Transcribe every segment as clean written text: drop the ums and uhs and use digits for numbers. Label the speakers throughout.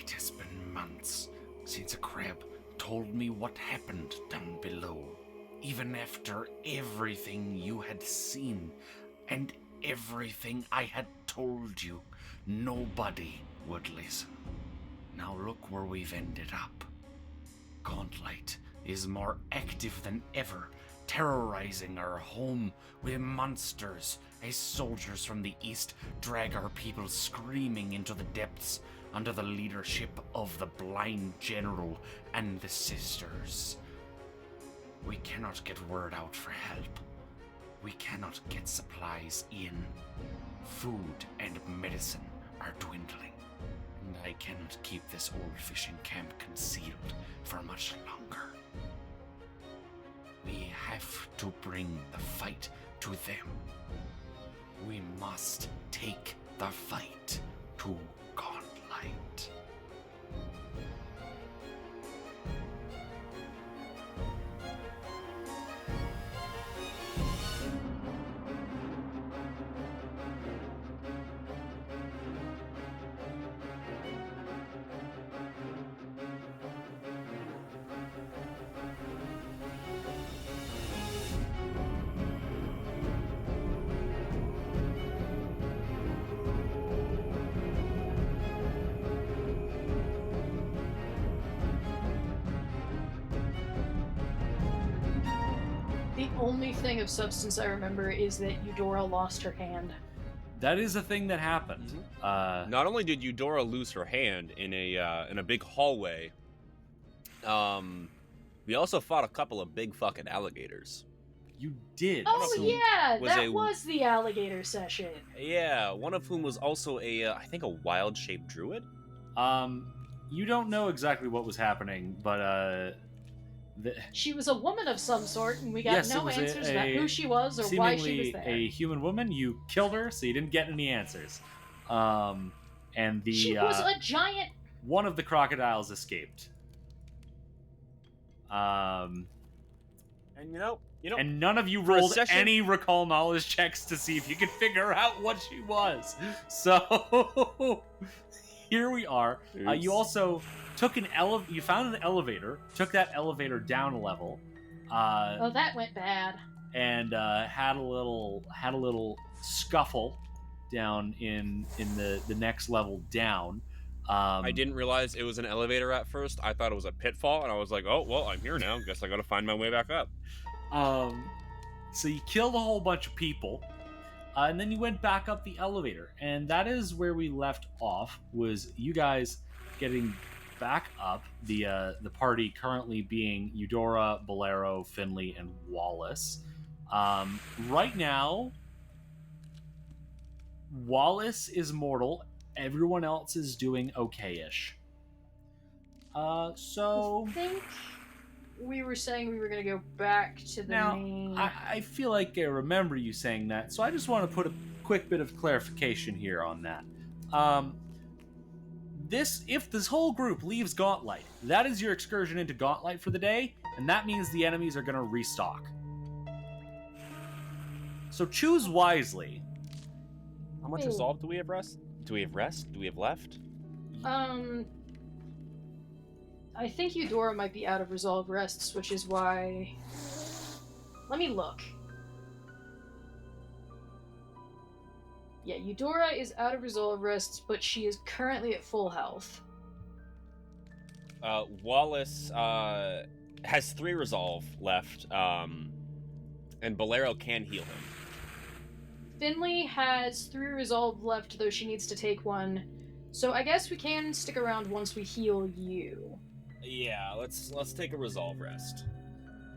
Speaker 1: It has been months since a crab told me what happened down below. Even after everything you had seen and everything I had told you, nobody would listen. Now look where we've ended up. Gauntlight is more active than ever, terrorizing our home with monsters as soldiers from the east drag our people screaming into the depths under the leadership of the blind general and the sisters. We cannot get word out for help. We cannot get supplies in. Food and medicine are dwindling, and I cannot keep this old fishing camp concealed for much longer. We have to bring the fight to them. We must take the fight to Gauntlight.
Speaker 2: The only thing of substance I remember is that Eudora lost her hand.
Speaker 3: That is a thing that happened.
Speaker 4: Mm-hmm. Not only did Eudora lose her hand in a big hallway, we also fought a couple of big fucking alligators.
Speaker 3: You did.
Speaker 2: Oh yeah, that was the alligator session.
Speaker 4: Yeah, one of whom was also I think a wild-shaped druid.
Speaker 3: You don't know exactly what was happening, but
Speaker 2: she was a woman of some sort, and we got no answers about who she was or why she was there.
Speaker 3: A human woman. You killed her, so you didn't get any answers. And
Speaker 2: she was a giant.
Speaker 3: One of the crocodiles escaped.
Speaker 4: And
Speaker 3: and none of you rolled any recall knowledge checks to see if you could figure out what she was. So here we are. You also took you found an elevator, took that elevator down a level.
Speaker 2: That went bad.
Speaker 3: And had a little scuffle down in the next level down.
Speaker 4: I didn't realize it was an elevator at first. I thought it was a pitfall, and I was like, oh, well, I'm here now. Guess I gotta find my way back up.
Speaker 3: So you killed a whole bunch of people, and then you went back up the elevator, and that is where we left off, was you guys getting back up, the party currently being Eudora, Bolero, Finley, and Wallace. Right now, Wallace is mortal. Everyone else is doing okay-ish. So...
Speaker 2: I think we were saying we were going to go back to the main...
Speaker 3: I feel like I remember you saying that, so I just want to put a quick bit of clarification here on that. If this whole group leaves Gauntlight, that is your excursion into Gauntlight for the day, and that means the enemies are going to restock. So choose wisely.
Speaker 4: How much resolve do we have rest? Do we have rest? Do we have left?
Speaker 2: I think Eudora might be out of resolve rests, which is why... Let me look. Yeah, Eudora is out of resolve rests, but she is currently at full health.
Speaker 4: Wallace has 3 resolve left, and Bolero can heal him.
Speaker 2: Finley has 3 resolve left, though she needs to take 1. So I guess we can stick around once we heal you.
Speaker 4: Yeah, let's take a resolve rest.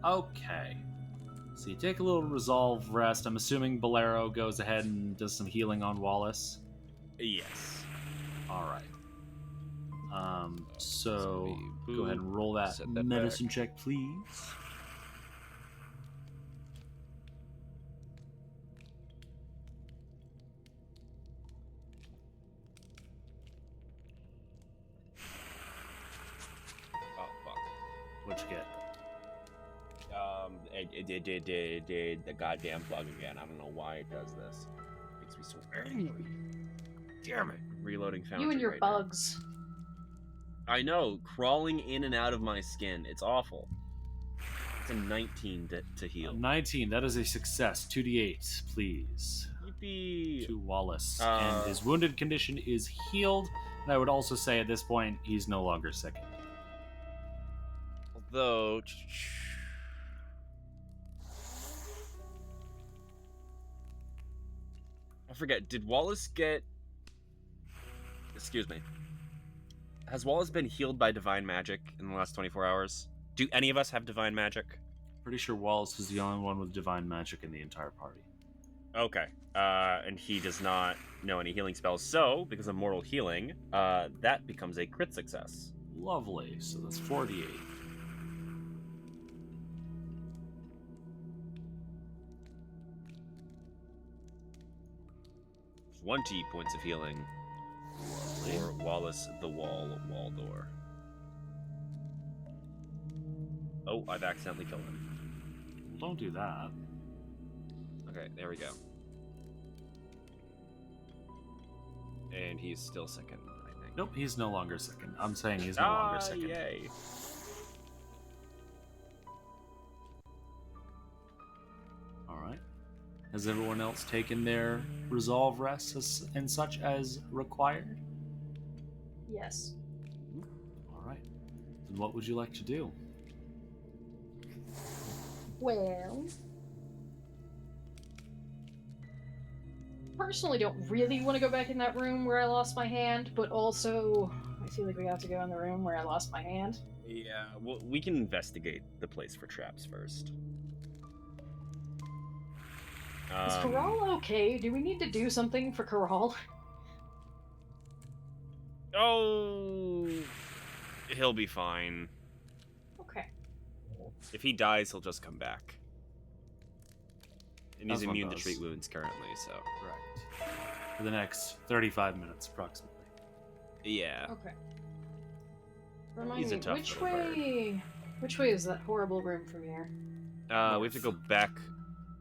Speaker 3: Okay. So you take a little resolve rest. I'm assuming Bolero goes ahead and does some healing on Wallace.
Speaker 4: Yes.
Speaker 3: All right. So go ahead and roll that medicine check, please. What'd you get?
Speaker 4: It did the goddamn bug again. I don't know why it does this. It makes me so angry. Damn it. Reloading Foundry.
Speaker 2: You and your
Speaker 4: right
Speaker 2: bugs.
Speaker 4: Now. I know, crawling in and out of my skin. It's awful. It's a 19 to heal.
Speaker 3: 19, that is a success. 2d8, please.
Speaker 4: Yippee!
Speaker 3: To Wallace. And his wounded condition is healed. And I would also say at this point, he's no longer sickened.
Speaker 4: Although... I forget, did Wallace get... Excuse me. Has Wallace been healed by divine magic in the last 24 hours? Do any of us have divine magic?
Speaker 3: Pretty sure Wallace is the only one with divine magic in the entire party.
Speaker 4: Okay. And he does not know any healing spells. So, because of mortal healing, that becomes a crit success.
Speaker 3: Lovely. So that's 48.
Speaker 4: Twenty points of healing for Wallace the Waldor. Oh, I've accidentally killed him.
Speaker 3: Well, don't do that.
Speaker 4: Okay, there we go. And he's still second, I think.
Speaker 3: Nope, he's no longer second. I'm saying he's no longer second.
Speaker 4: Yay.
Speaker 3: Alright. Has everyone else taken their resolve rests and such as required?
Speaker 2: Yes.
Speaker 3: Alright. Then what would you like to do?
Speaker 2: Well, personally don't really want to go back in that room where I lost my hand, but also I feel like we have to go in the room where I lost my hand.
Speaker 4: Yeah, well, we can investigate the place for traps first.
Speaker 2: Is Corral okay? Do we need to do something for Corral?
Speaker 4: Oh, he'll be fine.
Speaker 2: Okay.
Speaker 4: If he dies, he'll just come back. And he's
Speaker 3: That's what
Speaker 4: immune to
Speaker 3: does.
Speaker 4: treat wounds currently, so...
Speaker 3: Correct. For the next 35 minutes, approximately.
Speaker 4: Yeah.
Speaker 2: Okay. Remind
Speaker 4: He's a
Speaker 2: me,
Speaker 4: tough
Speaker 2: which
Speaker 4: little bird.
Speaker 2: way? Which way is that horrible room from here?
Speaker 4: We have to go back...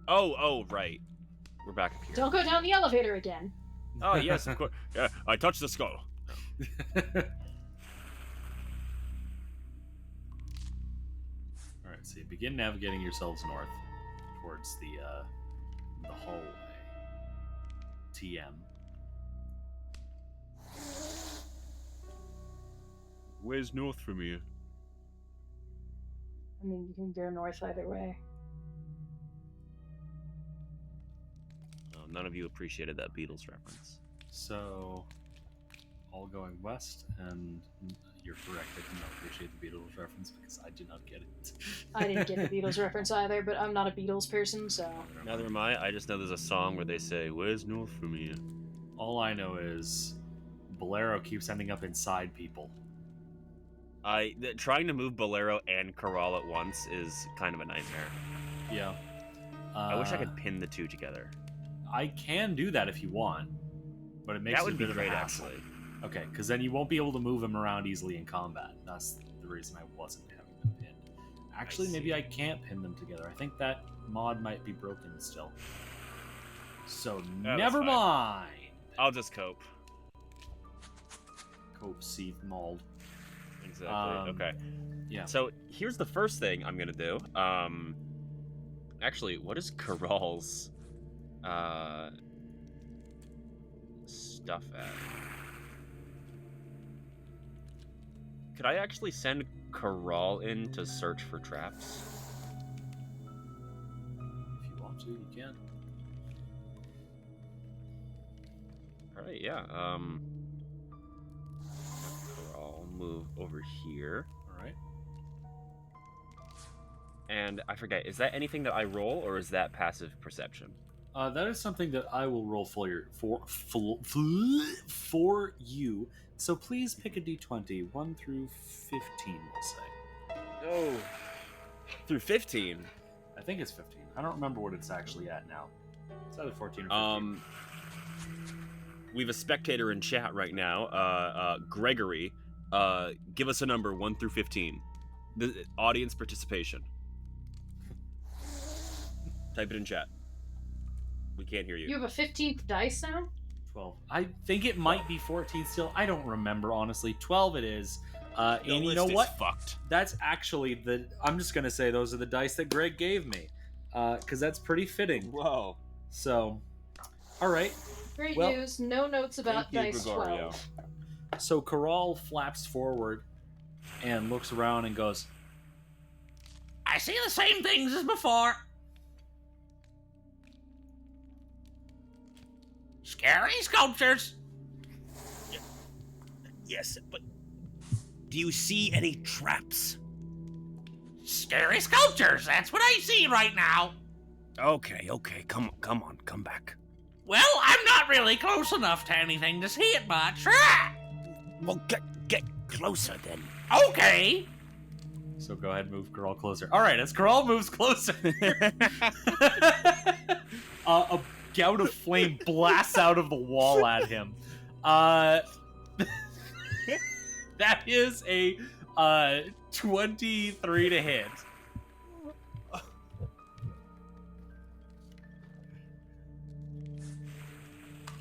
Speaker 4: Oh, right. We're back up here.
Speaker 2: Don't go down the elevator again.
Speaker 4: Oh, yes, of course. Yeah, I touched the skull.
Speaker 3: Alright, so you begin navigating yourselves north towards the hallway. TM.
Speaker 4: Where's north from here?
Speaker 2: I mean, you can go north either way.
Speaker 4: Oh, none of you appreciated that Beatles reference.
Speaker 3: So, all going west, and you're correct, I do not appreciate the Beatles reference because I did not get it.
Speaker 2: I didn't get the Beatles reference either, but I'm not a Beatles person, so...
Speaker 4: Neither am I. I just know there's a song where they say, "Where's north from here?"
Speaker 3: All I know is Bolero keeps ending up inside people.
Speaker 4: Trying to move Bolero and Corral at once is kind of a nightmare.
Speaker 3: Yeah.
Speaker 4: I wish I could pin the two together.
Speaker 3: I can do that if you want, but it makes
Speaker 4: That
Speaker 3: it
Speaker 4: would
Speaker 3: a
Speaker 4: be
Speaker 3: bit of
Speaker 4: great,
Speaker 3: a hassle.
Speaker 4: actually.
Speaker 3: Okay, because then you won't be able to move him around easily in combat. That's the reason I wasn't having them pinned. Actually, maybe I can't pin them together. I think that mod might be broken still. So
Speaker 4: That's
Speaker 3: never
Speaker 4: fine.
Speaker 3: mind.
Speaker 4: I'll just cope.
Speaker 3: Cope seethed mauled.
Speaker 4: Exactly. Okay.
Speaker 3: Yeah.
Speaker 4: So here's the first thing I'm gonna do. Actually, what is Corral's stuff at? Could I actually send Corral in to search for traps?
Speaker 3: If you want to, you can.
Speaker 4: All right. Yeah. Corral, move over here.
Speaker 3: All right.
Speaker 4: And I forget, is that anything that I roll, or is that passive perception?
Speaker 3: That is something that I will roll for you. So please pick a d20, 1 through 15, we'll say.
Speaker 4: Oh, through 15.
Speaker 3: I think it's 15. I don't remember what it's actually at now. It's either 14 or 15.
Speaker 4: We have a spectator in chat right now, Gregory. Give us a number 1 through 15. The audience participation. Type it in chat. We can't hear you.
Speaker 2: You have a 15th dice now?
Speaker 3: 12. I think it might be 14 still. I don't remember, honestly. 12 it is. And you
Speaker 4: list
Speaker 3: know
Speaker 4: is
Speaker 3: what?
Speaker 4: Fucked.
Speaker 3: That's actually I'm just gonna say those are the dice that Greg gave me, because that's pretty fitting.
Speaker 4: Whoa.
Speaker 3: So, all right.
Speaker 2: Great
Speaker 3: Well,
Speaker 2: news. No notes about
Speaker 4: Thank you,
Speaker 2: dice
Speaker 4: Gregorio.
Speaker 2: 12.
Speaker 3: So Corral flaps forward and looks around and goes,
Speaker 1: I see the same things as before. Scary sculptures.
Speaker 4: Yes, but do you see any traps?
Speaker 1: Scary sculptures. That's what I see right now.
Speaker 4: Okay, come on, come back.
Speaker 1: Well, I'm not really close enough to anything to see it much. Ah!
Speaker 4: Well, get closer then.
Speaker 1: Okay.
Speaker 3: so go ahead and move Corral closer. All right, as Corral moves closer, a gout of flame blasts out of the wall at him. That is a 23 to hit.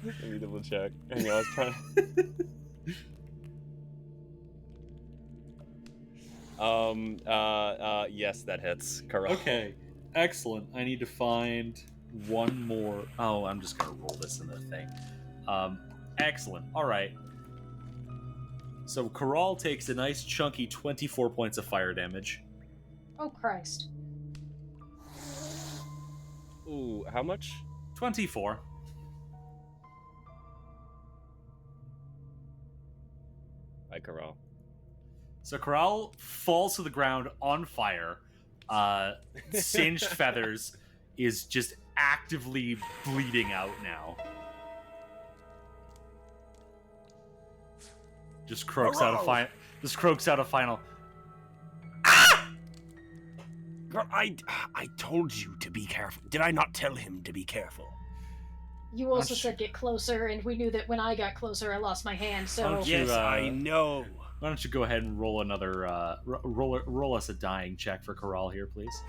Speaker 4: Let me double check. Hang on, I was trying to... yes, that hits. Correct.
Speaker 3: Okay, excellent. I need to find one more. Oh, I'm just gonna roll this in the thing. Excellent. All right. So Corral takes a nice chunky 24 points of fire damage.
Speaker 2: Oh, Christ.
Speaker 4: Ooh, how much?
Speaker 3: 24.
Speaker 4: Hi, Corral.
Speaker 3: So Corral falls to the ground on fire. Singed feathers is just actively bleeding out now. Just croaks out a final.
Speaker 4: Girl, I told you to be careful. Did I not tell him to be careful?
Speaker 2: You also said get closer, and we knew that when I got closer, I lost my hand, so...
Speaker 3: Don't you,
Speaker 4: Yes, I know.
Speaker 3: Why don't you go ahead and roll another roll us a dying check for Corral here, please?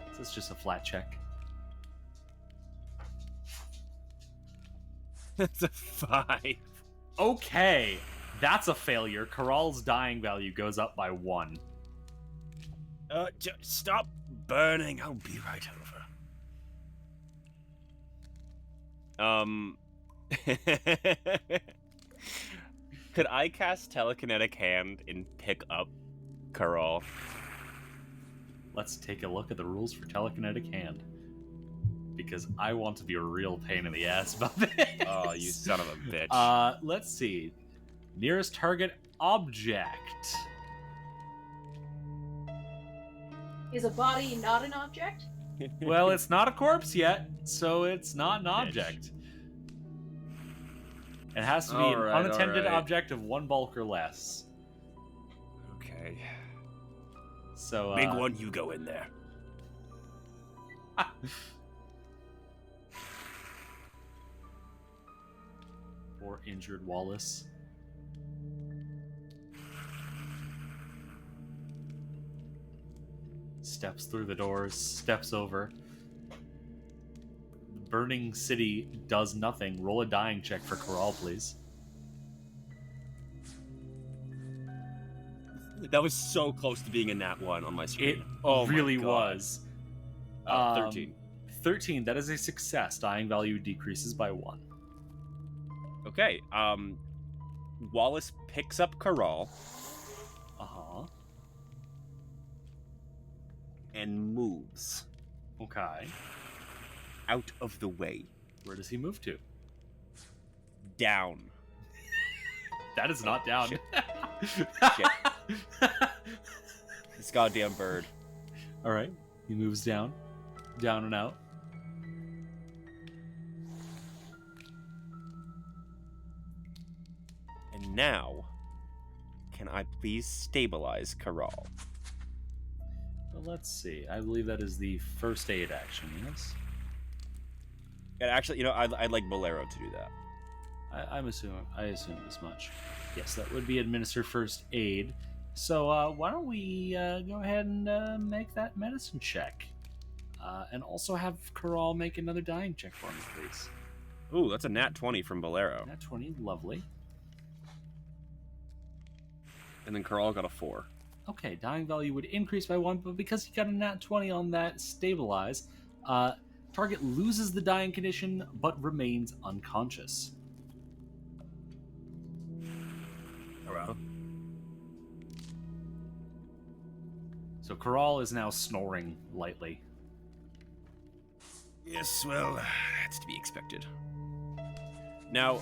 Speaker 3: This is just a flat check.
Speaker 4: That's a 5.
Speaker 3: Okay, that's a failure. Corral's dying value goes up by 1.
Speaker 4: Stop burning. I'll be right over. Could I cast Telekinetic Hand and pick up Corral?
Speaker 3: Let's take a look at the rules for Telekinetic Hand. Because I want to be a real pain in the ass about this.
Speaker 4: Oh, you son of a bitch.
Speaker 3: Let's see. Nearest target object.
Speaker 2: Is a body not an object?
Speaker 3: Well, it's not a corpse yet, so it's not an object. It has to be an unattended object of 1 bulk or less.
Speaker 4: Okay.
Speaker 3: So,
Speaker 4: Big one, you go in there.
Speaker 3: Poor injured Wallace. Steps through the doors, steps over. The burning city does nothing. Roll a dying check for Corral, please.
Speaker 4: That was so close to being a nat 1 on my screen.
Speaker 3: It really was.
Speaker 4: 13.
Speaker 3: 13, that is a success. Dying value decreases by 1.
Speaker 4: Okay, Wallace picks up Corral
Speaker 3: Uh-huh.
Speaker 4: and moves
Speaker 3: Okay.
Speaker 4: out of the way.
Speaker 3: Where does he move to?
Speaker 4: Down.
Speaker 3: That is not down.
Speaker 4: Shit. This goddamn bird.
Speaker 3: All right. He moves down. Down and out.
Speaker 4: And now, can I please stabilize Corral?
Speaker 3: Well, let's see. I believe that is the first aid action, yes?
Speaker 4: And actually, you know, I'd like Bolero to do that.
Speaker 3: I assume as much. Yes, that would be administer first aid. So why don't we go ahead and make that medicine check, and also have Corral make another dying check for me, please.
Speaker 4: Ooh, that's a nat 20 from Bolero.
Speaker 3: Nat 20, lovely.
Speaker 4: And then Carl got a 4.
Speaker 3: Okay, dying value would increase by 1, but because you got a nat 20 on that stabilize, target loses the dying condition but remains unconscious.
Speaker 4: Around.
Speaker 3: So Karal is now snoring lightly.
Speaker 4: Yes, well, that's to be expected. Now,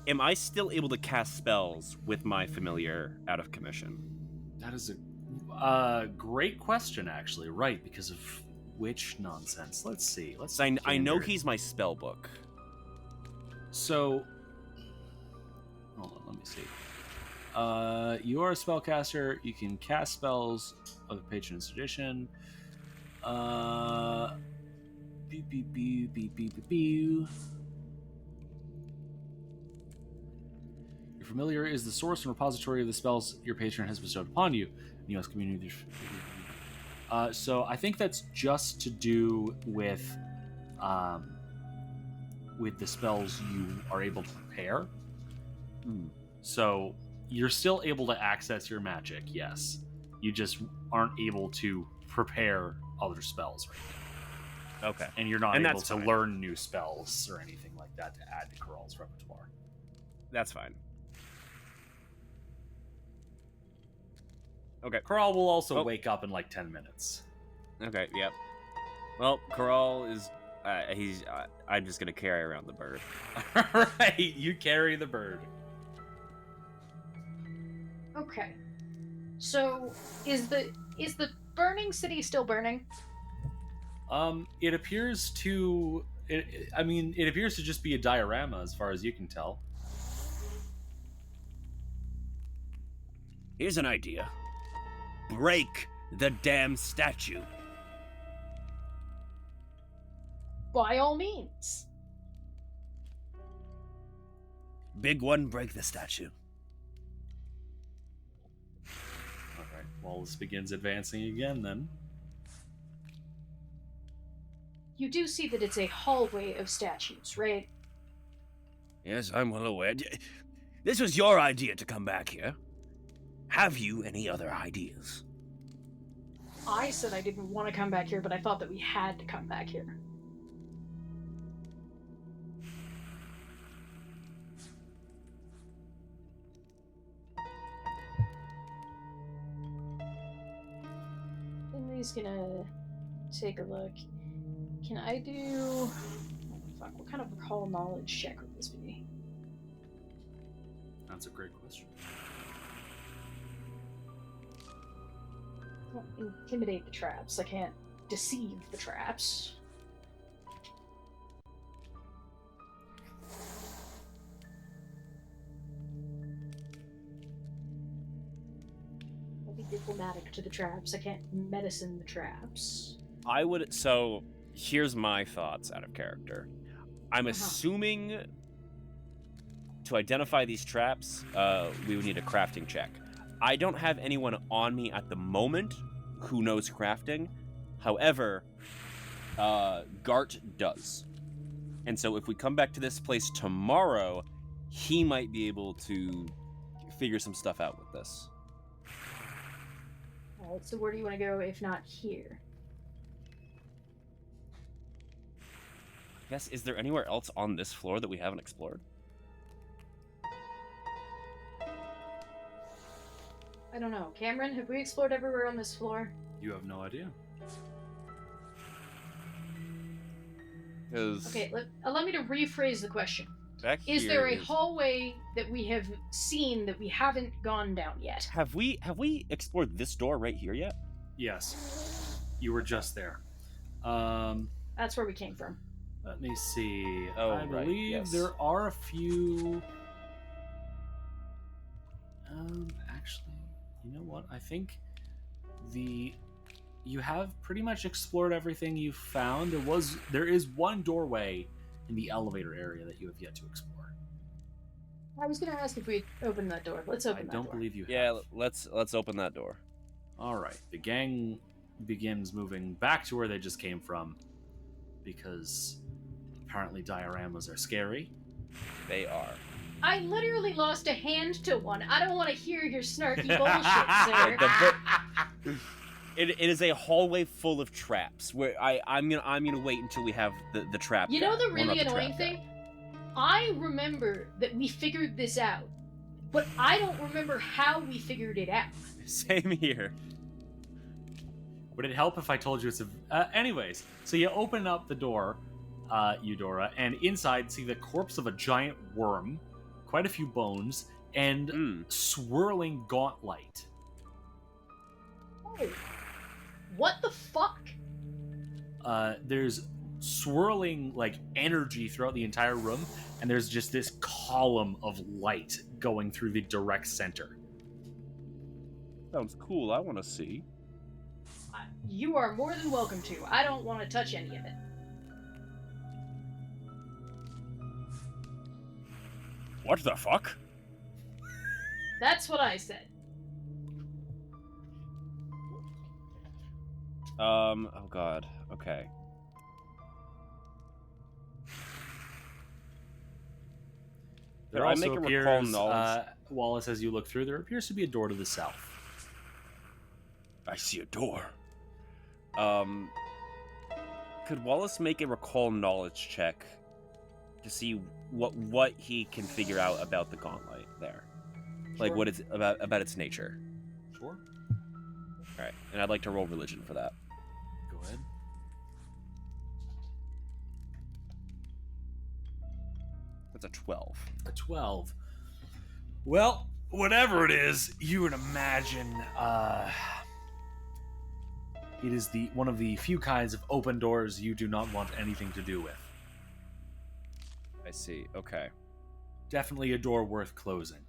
Speaker 4: am I still able to cast spells with my familiar out of commission?
Speaker 3: That is a great question, actually. Right, because of which nonsense? Let's see.
Speaker 4: I know he's my spell book.
Speaker 3: So, hold on, let me see. You are a spellcaster. You can cast spells of the Patron's Tradition. Beep, beep, beep, beep, beep, beep, beep. Your familiar is the source and repository of the spells your patron has bestowed upon you. You must communicate. So I think that's just to do with the spells you are able to prepare. So you're still able to access your magic, yes. You just aren't able to prepare other spells right now.
Speaker 4: Okay.
Speaker 3: And you're not
Speaker 4: And
Speaker 3: able
Speaker 4: that's
Speaker 3: to
Speaker 4: fine.
Speaker 3: learn new spells or anything like that to add to Coral's repertoire.
Speaker 4: That's fine. Okay.
Speaker 3: Coral will also wake up in like 10 minutes.
Speaker 4: Okay, yep. Well, Corral is... I'm just gonna carry around the bird.
Speaker 3: Alright, you carry the bird.
Speaker 2: Okay. So, is the burning city still burning?
Speaker 3: It appears to... It appears to just be a diorama as far as you can tell.
Speaker 4: Here's an idea. Break the damn statue.
Speaker 2: By all means.
Speaker 4: Big one, break the statue.
Speaker 3: Alright, well, this begins advancing again then.
Speaker 2: You do see that it's a hallway of statues, right?
Speaker 4: Yes, I'm well aware. This was your idea to come back here. Have you any other ideas?
Speaker 2: I said I didn't want to come back here, but I thought that we had to come back here. Finley's gonna take a look. Can I do... Oh, fuck, what kind of recall knowledge check would this be?
Speaker 3: That's a great question.
Speaker 2: I can't intimidate the traps. I can't deceive the traps. I'll be diplomatic to the traps. I can't medicine the traps.
Speaker 4: So, here's my thoughts out of character. I'm assuming to identify these traps, we would need a crafting check. I don't have anyone on me at the moment who knows crafting. However, Gart does. And so if we come back to this place tomorrow, he might be able to figure some stuff out with this.
Speaker 2: Alright, so where do you want to go if not here?
Speaker 4: Yes, is there anywhere else on this floor that we haven't explored?
Speaker 2: I don't know. Cameron, have we explored everywhere on this floor?
Speaker 3: You have no idea.
Speaker 2: Okay, allow me to rephrase the question.
Speaker 4: Is
Speaker 2: there a hallway that we have seen that we haven't gone down yet?
Speaker 4: Have we explored this door right here yet?
Speaker 3: Yes. You were just there.
Speaker 2: That's where we came from.
Speaker 3: Let me see.
Speaker 4: Oh,
Speaker 3: I
Speaker 4: right,
Speaker 3: believe
Speaker 4: yes.
Speaker 3: there are a few... actually, you know what? I think you have pretty much explored everything you've found. There is one doorway in the elevator area that you have yet to explore.
Speaker 2: I was going to ask if we opened that door. Let's open that door.
Speaker 3: I don't believe you have.
Speaker 4: Yeah, let's open that door.
Speaker 3: All right. The gang begins moving back to where they just came from because apparently dioramas are scary.
Speaker 4: They are.
Speaker 2: I literally lost a hand to one. I don't want to hear your snarky bullshit, sir.
Speaker 4: It is a hallway full of traps. Where I'm gonna wait until we have the trap.
Speaker 2: You know
Speaker 4: guy.
Speaker 2: the really annoying thing? I remember that we figured this out, but I don't remember how we figured it out.
Speaker 4: Same here.
Speaker 3: Would it help if I told you it's a... anyways, so you open up the door, Eudora, and inside see the corpse of a giant worm, quite a few bones, and swirling Gauntlight.
Speaker 2: Oh. What the fuck?
Speaker 3: There's swirling, like, energy throughout the entire room, and there's just this column of light going through the direct center.
Speaker 4: Sounds cool. I want to see.
Speaker 2: You are more than welcome to. I don't want to touch any of it.
Speaker 4: What the fuck?
Speaker 2: That's what I said.
Speaker 4: Oh god. Okay.
Speaker 3: There
Speaker 4: I
Speaker 3: also
Speaker 4: make a
Speaker 3: appears,
Speaker 4: recall knowledge.
Speaker 3: Wallace, as you look through, there appears to be a door to the south.
Speaker 4: I see a door. Could Wallace make a recall knowledge check to see what he can figure out about the Gauntlight there? Like
Speaker 3: Sure.
Speaker 4: what it's about its nature.
Speaker 3: Sure.
Speaker 4: Alright, and I'd like to roll religion for that.
Speaker 3: Go ahead.
Speaker 4: That's a 12.
Speaker 3: A 12. Well, whatever it is, you would imagine it is one of the few kinds of open doors you do not want anything to do with.
Speaker 4: I see. Okay.
Speaker 3: Definitely a door worth closing.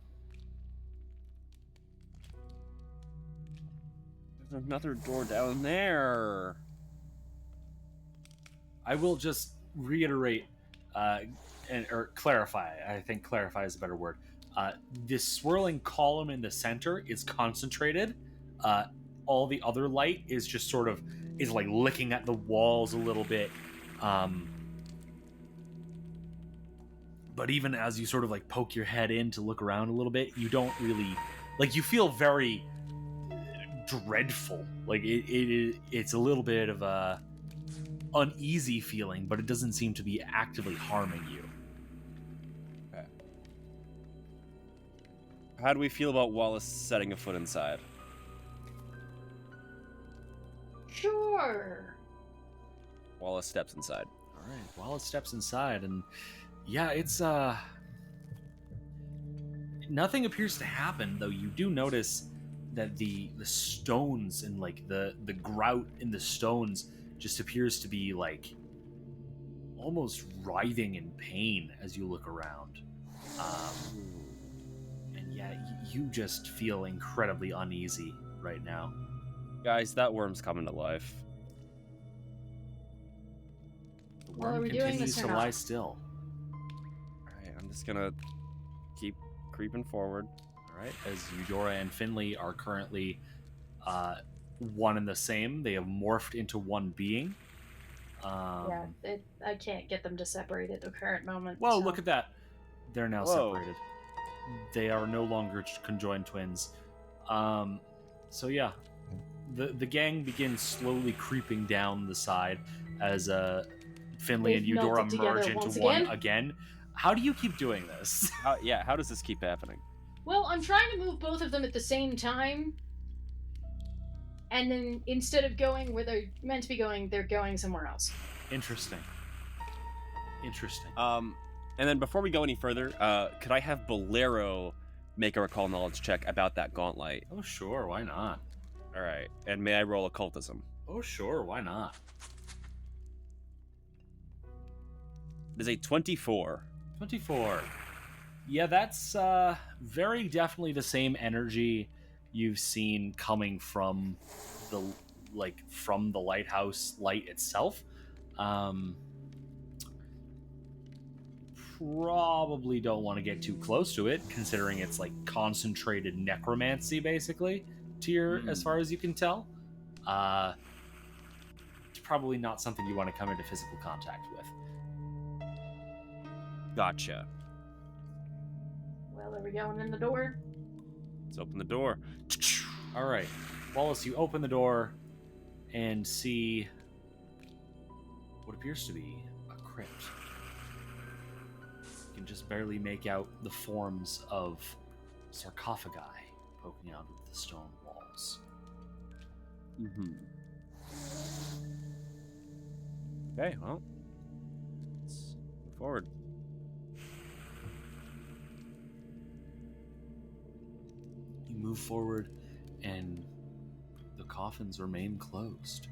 Speaker 4: There's another door down there.
Speaker 3: I will just reiterate or clarify. I think clarify is a better word. This swirling column in the center is concentrated. All the other light is just sort of is like licking at the walls a little bit. But even as you sort of like poke your head in to look around a little bit, you don't really like. You feel very dreadful. Like it's a little bit of a uneasy feeling, but it doesn't seem to be actively harming you.
Speaker 4: Okay. How do we feel about Wallace setting a foot inside?
Speaker 2: Sure.
Speaker 4: Wallace steps inside.
Speaker 3: All right. Wallace steps inside, and yeah, it's nothing appears to happen. Though you do notice that the stones and like the grout in the stones just appears to be like almost writhing in pain as you look around. And yeah, you just feel incredibly uneasy right now.
Speaker 4: Guys, that worm's coming to life.
Speaker 3: The
Speaker 2: Well,
Speaker 3: worm
Speaker 2: are we doing
Speaker 3: continues
Speaker 2: this or
Speaker 3: to
Speaker 2: not?
Speaker 3: lie still.
Speaker 4: Alright, I'm just gonna keep creeping forward.
Speaker 3: All right, as Eudora and Finley are currently one and the same. They have morphed into one being.
Speaker 2: I can't get them to separate at the current moment.
Speaker 3: Whoa,
Speaker 2: so.
Speaker 3: look at that. They're now
Speaker 4: Whoa.
Speaker 3: separated. They are no longer conjoined twins. So yeah, the gang begins slowly creeping down the side as Finley
Speaker 2: They've
Speaker 3: and Eudora
Speaker 2: melted together
Speaker 3: merge into
Speaker 2: once
Speaker 3: one again. How do you keep doing this?
Speaker 4: How does this keep happening?
Speaker 2: Well, I'm trying to move both of them at the same time. And then instead of going where they're meant to be going, they're going somewhere else.
Speaker 3: Interesting.
Speaker 4: And then before we go any further, could I have Bolero make a recall knowledge check about that Gauntlight?
Speaker 3: Oh sure, why not?
Speaker 4: Alright, and may I roll occultism?
Speaker 3: Oh sure, why not?
Speaker 4: It is a 24.
Speaker 3: 24. Yeah, that's very definitely the same energy you've seen coming from the lighthouse light itself. Probably don't want to get too close to it, considering it's like concentrated necromancy, basically, to your as far as you can tell. It's probably not something you want to come into physical contact with.
Speaker 4: Gotcha.
Speaker 2: There we go, and in the door.
Speaker 4: Let's open the door.
Speaker 3: All right, Wallace, you open the door and see what appears to be a crypt. You can just barely make out the forms of sarcophagi poking out of the stone walls.
Speaker 4: Mm-hmm. Okay, well, let's move forward.
Speaker 3: You move forward, and the coffins remain closed.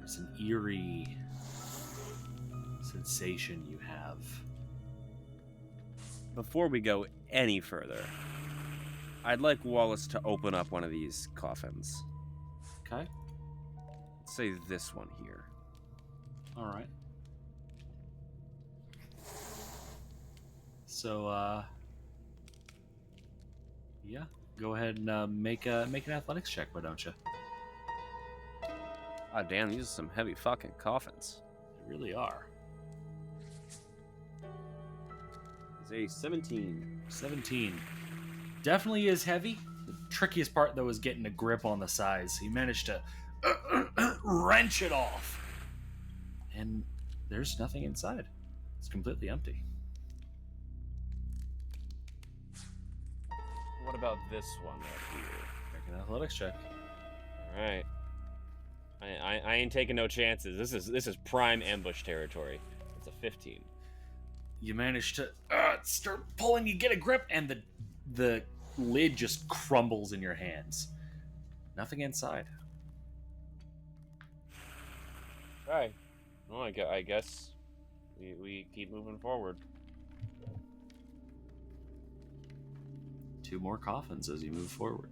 Speaker 3: It's an eerie sensation you have.
Speaker 4: Before we go any further, I'd like Wallace to open up one of these coffins.
Speaker 3: Okay?
Speaker 4: Let's say this one here.
Speaker 3: All right. So, yeah, go ahead and make an athletics check, why don't you?
Speaker 4: Ah, damn, these are some heavy fucking coffins.
Speaker 3: They really are.
Speaker 4: It's a 17.
Speaker 3: 17. Definitely is heavy. The trickiest part, though, is getting a grip on the size. He managed to wrench it off. And there's nothing inside. It's completely empty.
Speaker 4: What about this one right here?
Speaker 3: Make an athletics check.
Speaker 4: All right. I ain't taking no chances. This is prime ambush territory. It's a 15.
Speaker 3: You manage to start pulling. You get a grip, and the lid just crumbles in your hands. Nothing inside.
Speaker 4: All right. Well, I guess we keep moving forward.
Speaker 3: 2 more coffins as you move forward.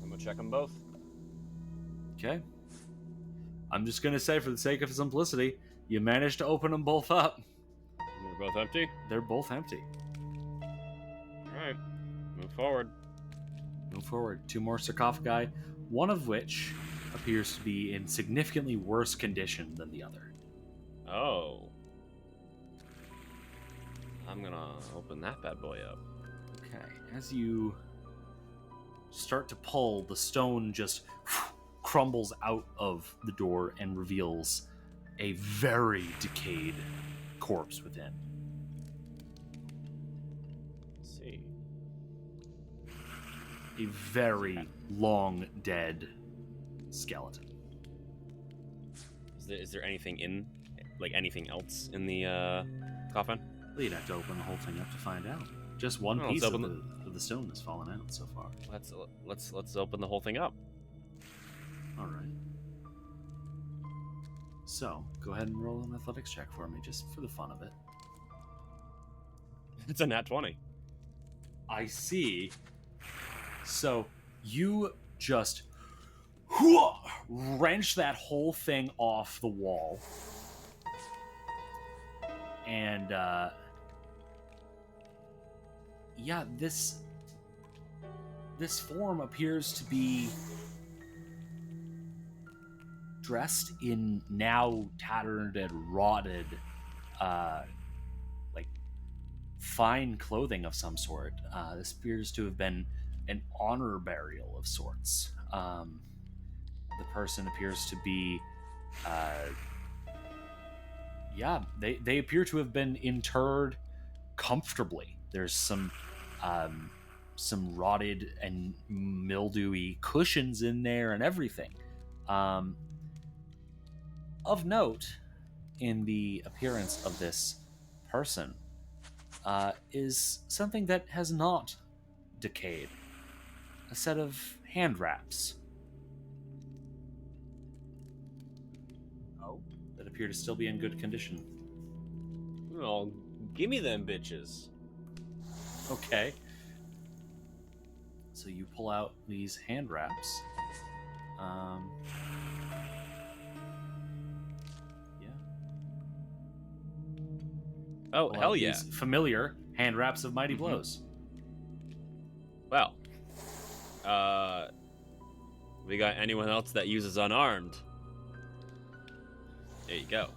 Speaker 4: I'm gonna check them both.
Speaker 3: Okay. I'm just gonna say, for the sake of simplicity, you managed to open them both up.
Speaker 4: They're both empty?
Speaker 3: They're both empty.
Speaker 4: Alright. Move forward.
Speaker 3: Move forward. 2 more sarcophagi, one of which appears to be in significantly worse condition than the other.
Speaker 4: Oh. I'm gonna open that bad boy up.
Speaker 3: Okay. As you start to pull, the stone just crumbles out of the door and reveals a very decayed corpse within.
Speaker 4: Let's see.
Speaker 3: A very long dead skeleton.
Speaker 4: Is there anything in, like anything else in the coffin?
Speaker 3: Well, you'd have to open the whole thing up to find out. Just one
Speaker 4: Oh,
Speaker 3: piece
Speaker 4: let's
Speaker 3: of
Speaker 4: open
Speaker 3: the stone has fallen out so far.
Speaker 4: Let's open the whole thing up.
Speaker 3: All right. So, go ahead and roll an athletics check for me, just for the fun of it.
Speaker 4: It's a nat 20.
Speaker 3: I see. So, you just wrench that whole thing off the wall. And, yeah, this form appears to be dressed in now tattered and rotted, like fine clothing of some sort. This appears to have been an honor burial of sorts. The person appears to be, they appear to have been interred comfortably. There's some rotted and mildewy cushions in there and everything. Of note, in the appearance of this person, is something that has not decayed. A set of hand wraps.
Speaker 4: Oh?
Speaker 3: That appear to still be in good condition.
Speaker 4: Oh, give me them bitches.
Speaker 3: Okay. So you pull out these hand wraps. Yeah.
Speaker 4: Oh,
Speaker 3: Pull
Speaker 4: hell
Speaker 3: out
Speaker 4: yeah.
Speaker 3: these familiar hand wraps of Mighty
Speaker 4: Mhm.
Speaker 3: Blows.
Speaker 4: Well, we got anyone else that uses unarmed? There you go.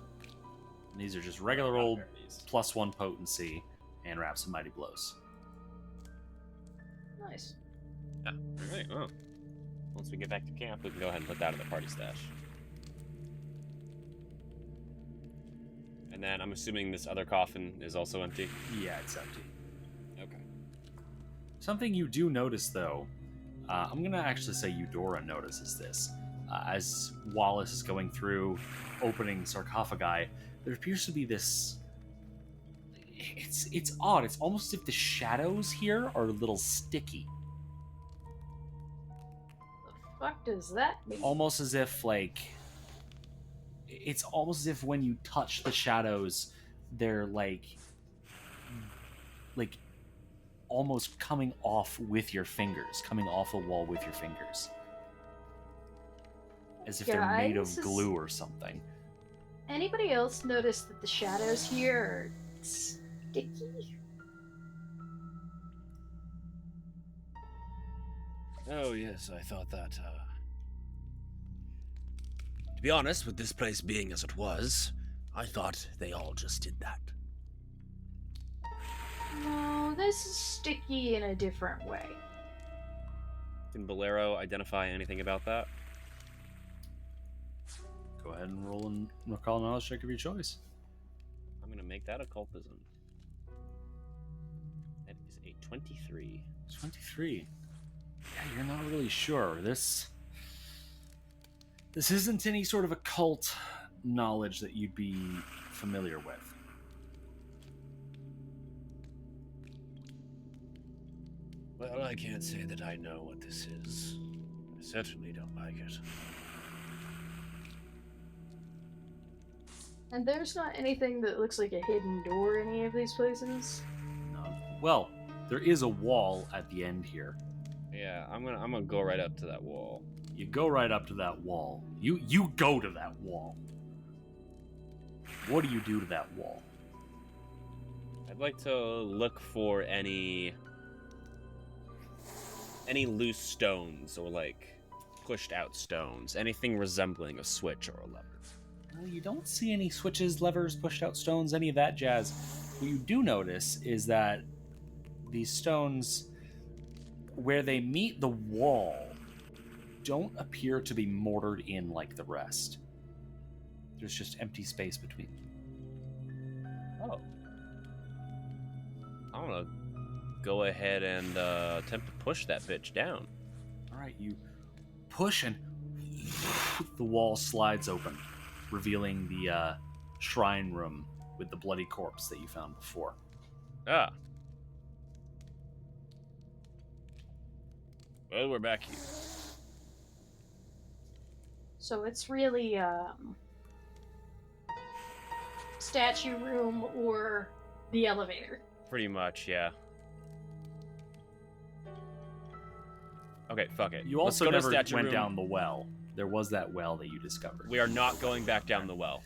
Speaker 3: And these are just regular old +1 potency and wraps of mighty blows.
Speaker 2: Nice.
Speaker 4: Yeah. All right. Well, once we get back to camp, we can go ahead and put that in the party stash. And then I'm assuming this other coffin is also empty.
Speaker 3: Yeah, it's empty.
Speaker 4: Okay.
Speaker 3: Something you do notice, though, I'm going to actually say Eudora notices this. As Wallace is going through, opening sarcophagi, there appears to be this... It's odd. It's almost as if the shadows here are a little sticky.
Speaker 2: The fuck does that mean?
Speaker 3: Almost as if, like... It's almost as if when you touch the shadows, they're, like almost coming off with your fingers, coming off the wall with your fingers. As if they're made of glue or something.
Speaker 2: Anybody else notice that the shadows here are sticky?
Speaker 5: Oh, yes, I thought that, To be honest, with this place being as it was, I thought they all just did that.
Speaker 2: No, this is sticky in a different way.
Speaker 4: Can Bolero identify anything about that?
Speaker 3: Go ahead and roll and recall knowledge check of your choice.
Speaker 4: I'm going to make that occultism. That is a 23.
Speaker 3: 23. Yeah, you're not really sure. This isn't any sort of occult knowledge that you'd be familiar with.
Speaker 5: Well, I can't say that I know what this is. I certainly don't like it.
Speaker 2: And there's not anything that looks like a hidden door in any of these places?
Speaker 3: No. Well, there is a wall at the end here.
Speaker 4: Yeah, I'm gonna go right up to that wall.
Speaker 3: You go right up to that wall. You go to that wall. What do you do to that wall?
Speaker 4: I'd like to look for any loose stones or like pushed out stones, anything resembling a switch or a lever.
Speaker 3: Well, you don't see any switches, levers, pushed out stones, any of that jazz. What you do notice is that these stones, where they meet the wall, don't appear to be mortared in like the rest. There's just empty space between them.
Speaker 4: Oh. I'm gonna go ahead and attempt to push that bitch down.
Speaker 3: Alright, you push and the wall slides open, revealing the shrine room with the bloody corpse that you found before.
Speaker 4: Ah. Well, we're back here.
Speaker 2: So it's really statue room or the elevator.
Speaker 4: Pretty much, yeah. Okay, fuck it.
Speaker 3: You also
Speaker 4: Let's go
Speaker 3: never
Speaker 4: to statue
Speaker 3: went
Speaker 4: room.
Speaker 3: down the well. There was that well that you discovered.
Speaker 4: We are not going back down the well.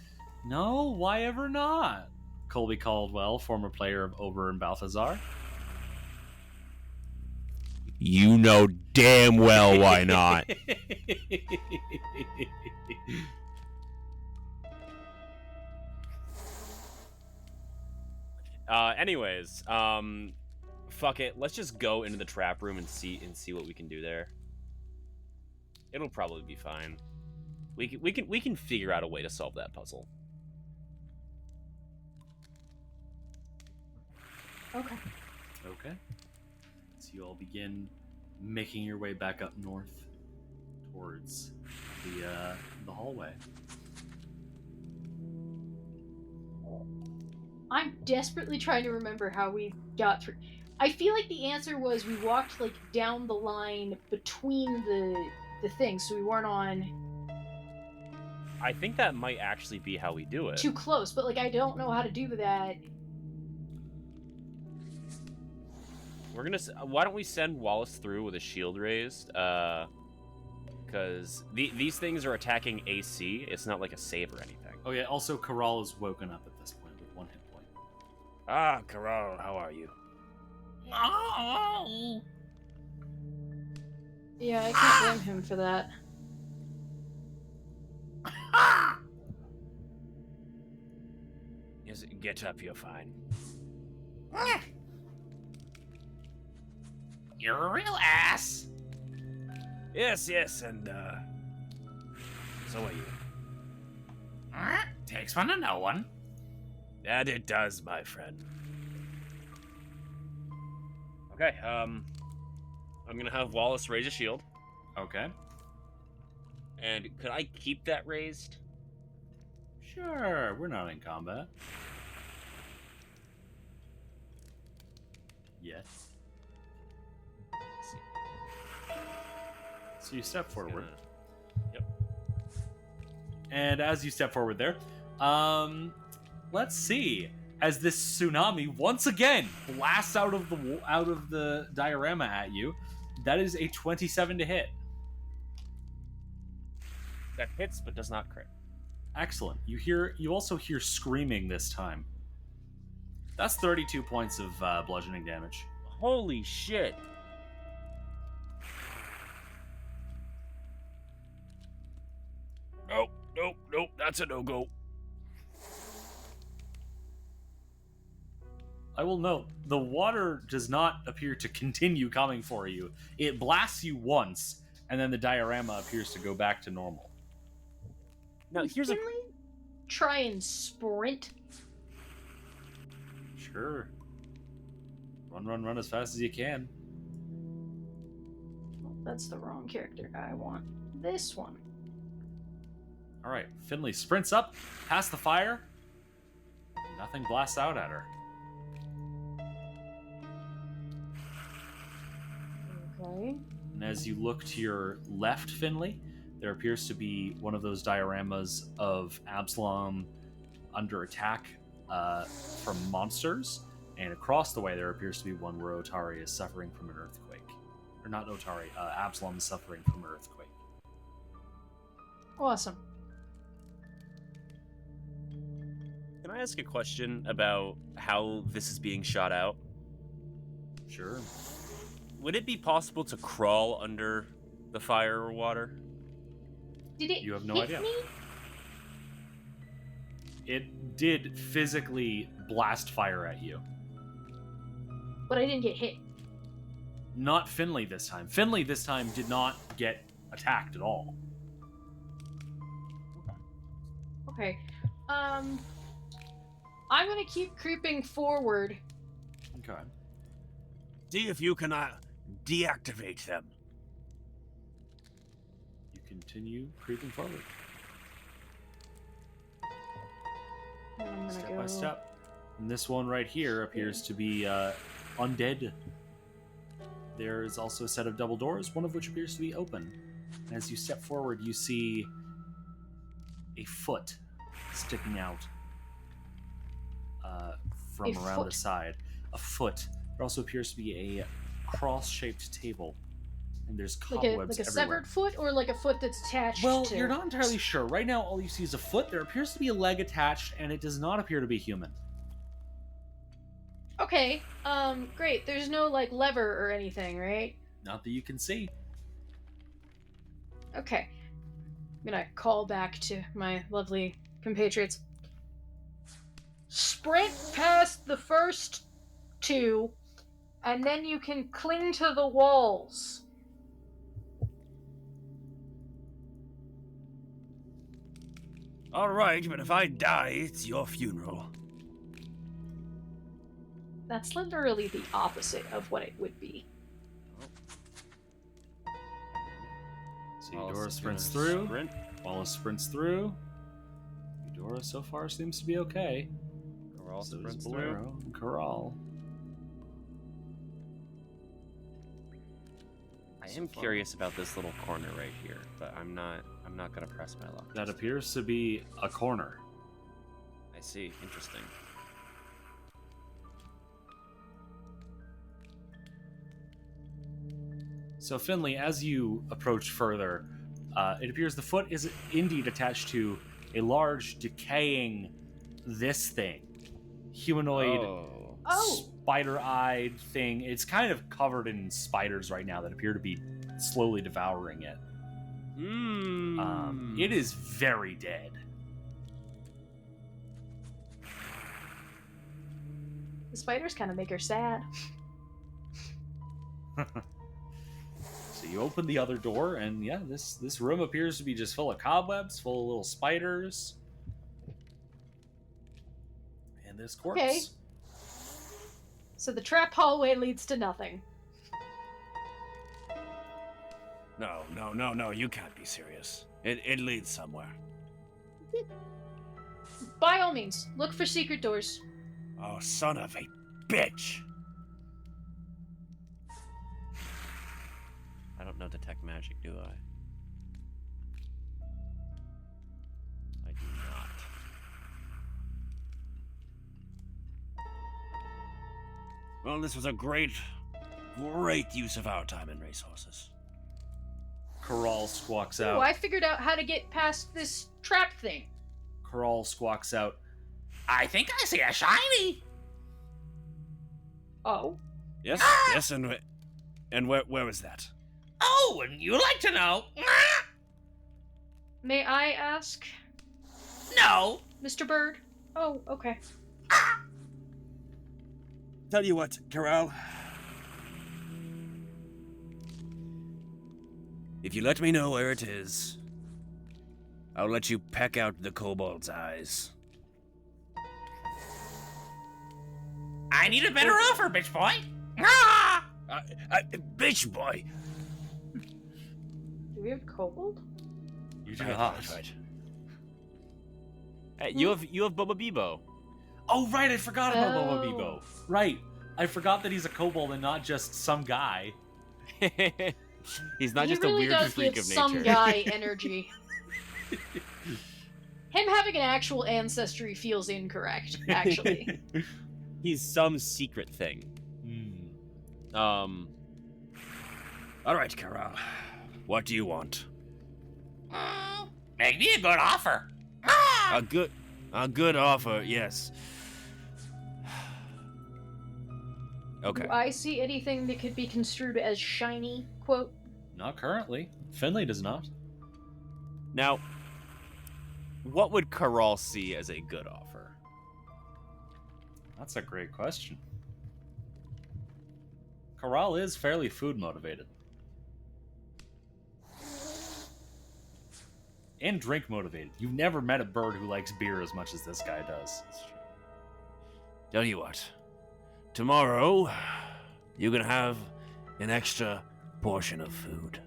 Speaker 3: No, why ever not? Colby Caldwell, former player of Ober and Balthazar.
Speaker 5: You know damn well why not.
Speaker 4: Anyways, fuck it. Let's just go into the trap room and see what we can do there. It'll probably be fine. We can figure out a way to solve that puzzle.
Speaker 2: Okay.
Speaker 3: Okay. So you all begin making your way back up north towards the hallway.
Speaker 2: I'm desperately trying to remember how we got through. I feel like the answer was we walked like down the line between the things, so we weren't on
Speaker 4: I think that might actually be how we do it.
Speaker 2: too close, but like I don't know how to do that.
Speaker 4: We're gonna. Why don't we send Wallace through with a shield raised? Because these things are attacking AC. It's not like a save or anything.
Speaker 3: Oh yeah, also Corral is woken up at this point with 1 hit point.
Speaker 5: Ah, Carol, how are you?
Speaker 2: Yeah, I can't blame him for that.
Speaker 5: Yes, get up, you're fine.
Speaker 1: You're a real ass.
Speaker 5: Yes, and, so are you.
Speaker 1: Takes one to know one.
Speaker 5: That it does, my friend. Okay, I'm gonna have Wallace raise a shield.
Speaker 3: Okay.
Speaker 4: And could I keep that raised?
Speaker 3: Sure, we're not in combat. Yes. So you step forward.
Speaker 4: Yep.
Speaker 3: And as you step forward there, let's see. As this tsunami once again blasts out of the diorama at you, that is a 27 to hit.
Speaker 4: That hits, but does not crit.
Speaker 3: Excellent. You also hear screaming this time. That's 32 points of bludgeoning damage.
Speaker 4: Holy shit.
Speaker 5: Nope, that's a no-go.
Speaker 3: I will note, the water does not appear to continue coming for you. It blasts you once, and then the diorama appears to go back to normal.
Speaker 4: Now, here's a...
Speaker 2: Finley, try and sprint.
Speaker 3: Sure. Run as fast as you can.
Speaker 2: Well, that's the wrong character. I want this one.
Speaker 3: All right, Finley sprints up, past the fire. Nothing blasts out at her.
Speaker 2: Okay.
Speaker 3: And as you look to your left, Finley, there appears to be one of those dioramas of Absalom under attack from monsters. And across the way, there appears to be one where Otari is suffering from an earthquake. Or not Otari, Absalom is suffering from an earthquake.
Speaker 2: Awesome.
Speaker 4: Can I ask a question about how this is being shot out?
Speaker 3: Sure.
Speaker 4: Would it be possible to crawl under the fire or water?
Speaker 2: Did it
Speaker 3: You have no
Speaker 2: hit
Speaker 3: idea.
Speaker 2: me?
Speaker 3: It did physically blast fire at you.
Speaker 2: But I didn't get hit.
Speaker 3: Not Finley this time. Finley this time did not get attacked at all.
Speaker 2: Okay. I'm gonna keep creeping forward.
Speaker 3: Okay.
Speaker 5: See if you can deactivate them.
Speaker 3: You continue creeping forward.
Speaker 2: And I'm gonna
Speaker 3: Step
Speaker 2: go
Speaker 3: by step. And this one right here appears to be undead. There is also a set of double doors, one of which appears to be open. And as you step forward, you see a foot sticking out from
Speaker 2: A
Speaker 3: around
Speaker 2: foot?
Speaker 3: the side. A foot. There also appears to be a cross-shaped table. And there's
Speaker 2: like
Speaker 3: cobwebs
Speaker 2: a
Speaker 3: everywhere.
Speaker 2: severed foot or like a foot that's attached
Speaker 3: Well,
Speaker 2: to...
Speaker 3: you're not entirely sure. Right now, all you see is a foot. There appears to be a leg attached, and it does not appear to be human.
Speaker 2: Okay, great. There's no like lever or anything, right?
Speaker 3: Not that you can see.
Speaker 2: Okay. I'm gonna call back to my lovely compatriots. Sprint past the first two, and then you can cling to the walls.
Speaker 5: All right, but if I die, it's your funeral.
Speaker 2: That's literally the opposite of what it would be.
Speaker 3: So
Speaker 4: Wallace
Speaker 3: Eudora
Speaker 4: is
Speaker 3: sprints
Speaker 4: gonna
Speaker 3: through.
Speaker 4: sprint.
Speaker 3: Wallace sprints through. Eudora so far seems to be okay.
Speaker 4: Corral
Speaker 3: So does
Speaker 4: sprints through.
Speaker 3: Bolero and Corral.
Speaker 4: I am curious about this little corner right here, but I'm not gonna press my luck.
Speaker 3: That appears to be a corner.
Speaker 4: I see. Interesting.
Speaker 3: So Finley, as you approach further, it appears the foot is indeed attached to a large, decaying this thing. Humanoid,
Speaker 2: Oh!
Speaker 3: spider-eyed thing. It's kind of covered in spiders right now that appear to be slowly devouring it. It is very dead.
Speaker 2: The spiders kind of make her sad.
Speaker 3: So you open the other door, and yeah, this room appears to be just full of cobwebs, full of little spiders. And this corpse.
Speaker 2: Okay. So the trap hallway leads to nothing.
Speaker 5: No, you can't be serious. It leads somewhere.
Speaker 2: By all means, look for secret doors.
Speaker 5: Oh, son of a bitch!
Speaker 4: I don't know detect magic, do I? I do not.
Speaker 5: Well, this was a great use of our time and resources.
Speaker 3: Corral squawks
Speaker 2: Oh,
Speaker 3: out.
Speaker 2: I figured out how to get past this trap thing.
Speaker 3: Corral squawks out.
Speaker 1: I think I see a shiny.
Speaker 2: Oh.
Speaker 5: Yes, yes, and where was that?
Speaker 1: Oh, and you like to know?
Speaker 2: May I ask,
Speaker 1: No.
Speaker 2: Mr. Bird? Oh, okay.
Speaker 5: Tell you what, Corral. If you let me know where it is, I'll let you peck out the kobold's eyes.
Speaker 1: I need a better offer, bitch boy.
Speaker 5: Bitch boy!
Speaker 2: Do we have kobold?
Speaker 3: You do
Speaker 5: Right,
Speaker 3: not.
Speaker 5: right.
Speaker 4: Hey, you have Bubba Bebo.
Speaker 3: Oh, right, I forgot about
Speaker 2: Oh.
Speaker 3: Boba Bebo. Right. I forgot that he's a kobold and not just some guy.
Speaker 4: He's not
Speaker 2: He
Speaker 4: just
Speaker 2: really
Speaker 4: a weird
Speaker 2: does
Speaker 4: freak
Speaker 2: give
Speaker 4: of nature.
Speaker 2: some guy energy. Him having an actual ancestry feels incorrect, actually.
Speaker 4: He's some secret thing.
Speaker 3: Hmm.
Speaker 5: All right, Corral. What do you want?
Speaker 1: Make me a good offer.
Speaker 5: A good offer, yes. Okay.
Speaker 2: Do I see anything that could be construed as shiny, quote?
Speaker 3: Not currently. Finley does not.
Speaker 4: Now, what would Karal see as a good offer?
Speaker 3: That's a great question. Corral is fairly food motivated. And drink motivated. You've never met a bird who likes beer as much as this guy does.
Speaker 5: Tell you what. Tomorrow, you can have an extra portion of food.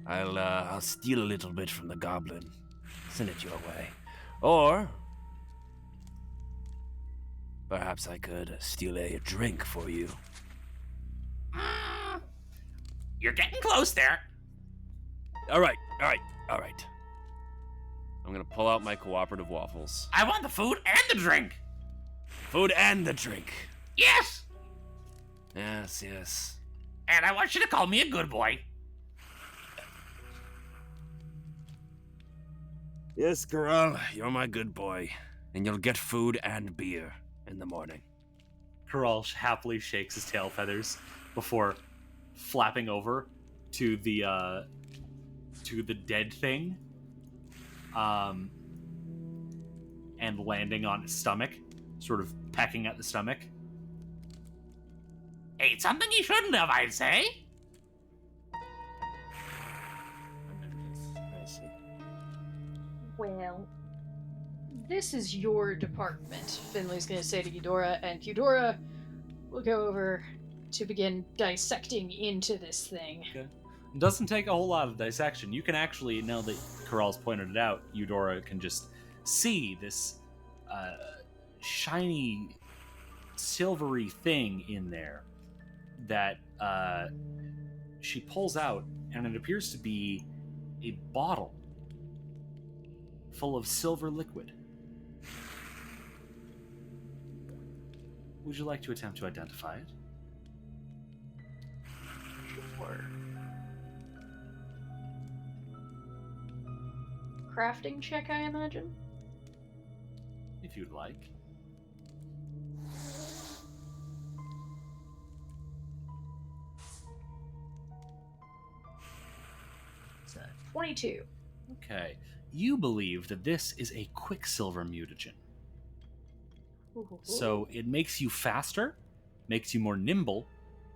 Speaker 5: I'll steal a little bit from the goblin, send it your way, or perhaps I could steal a drink for you.
Speaker 1: You're getting close there.
Speaker 5: All right.
Speaker 4: I'm gonna pull out my cooperative waffles.
Speaker 1: I want the food and the drink.
Speaker 5: Food and the drink.
Speaker 1: Yes.
Speaker 5: Yes.
Speaker 1: And I want you to call me a good boy.
Speaker 5: Yes, Corral, you're my good boy, and you'll get food and beer in the morning.
Speaker 3: Corral happily shakes his tail feathers before flapping over to the dead thing, and landing on its stomach, sort of pecking at the stomach.
Speaker 1: Ate something you shouldn't have, I'd say.
Speaker 5: I see.
Speaker 2: Well, this is your department, Finley's going to say to Eudora, and Eudora will go over to begin dissecting into this thing.
Speaker 3: Okay. It doesn't take a whole lot of dissection. You can actually, now that Corral's pointed it out, Eudora can just see this shiny, silvery thing in there that she pulls out, and it appears to be a bottle full of silver liquid. Would you like to attempt to identify it?
Speaker 2: Sure. Crafting check, I imagine?
Speaker 3: If you'd like.
Speaker 2: It's 22.
Speaker 3: Okay. You believe that this is a quicksilver mutagen. So it makes you faster, makes you more nimble,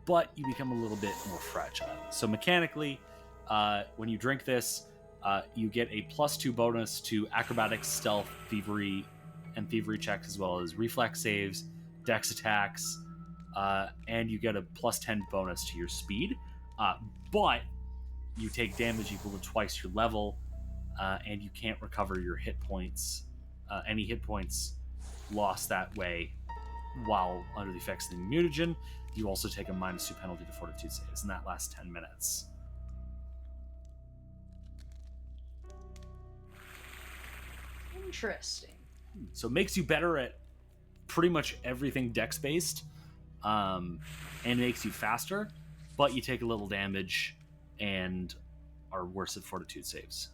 Speaker 3: but you become a little bit more fragile. So mechanically, when you drink this, you get a +2 bonus to acrobatics, stealth, thievery, and thievery checks, as well as reflex saves, dex attacks, and you get a +10 bonus to your speed. But you take damage equal to twice your level, and you can't recover your hit points. Any hit points lost that way while under the effects of the mutagen. You also take a -2 penalty to fortitude saves, and that lasts 10 minutes.
Speaker 2: Interesting.
Speaker 3: So it makes you better at pretty much everything dex based, and makes you faster, but you take a little damage and are worse at fortitude saves.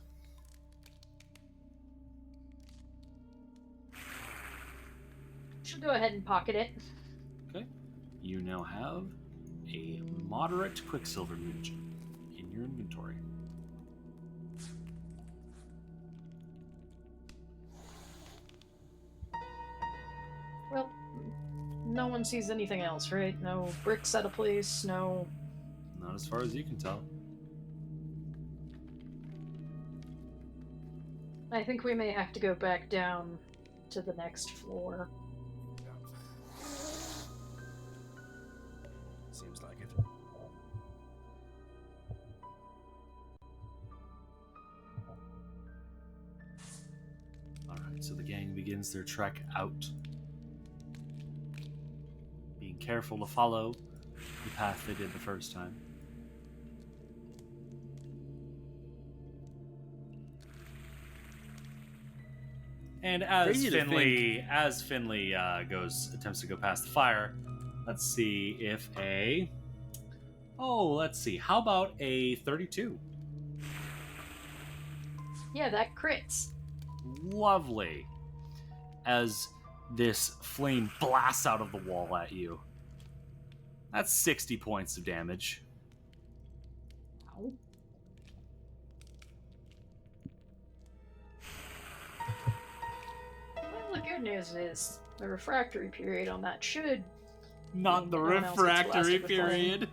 Speaker 2: Should go ahead and pocket it.
Speaker 3: Okay. You now have a moderate quicksilver mutagen in your inventory.
Speaker 2: Well, no one sees anything else, right? No bricks out of place, no...
Speaker 3: Not as far as you can tell.
Speaker 2: I think we may have to go back down to the next floor.
Speaker 5: Seems like it.
Speaker 3: Alright, so the gang begins their trek out, being careful to follow the path they did the first time. And as Finley attempts to go past the fire, let's see if let's see. How about a 32?
Speaker 2: Yeah, that crits.
Speaker 3: Lovely. As this flame blasts out of the wall at you. That's 60 points of damage.
Speaker 2: Ow. Well, the good news is the refractory period on that should...
Speaker 3: Not the
Speaker 2: No one else gets
Speaker 3: refractory
Speaker 2: blasted with flame.
Speaker 3: period.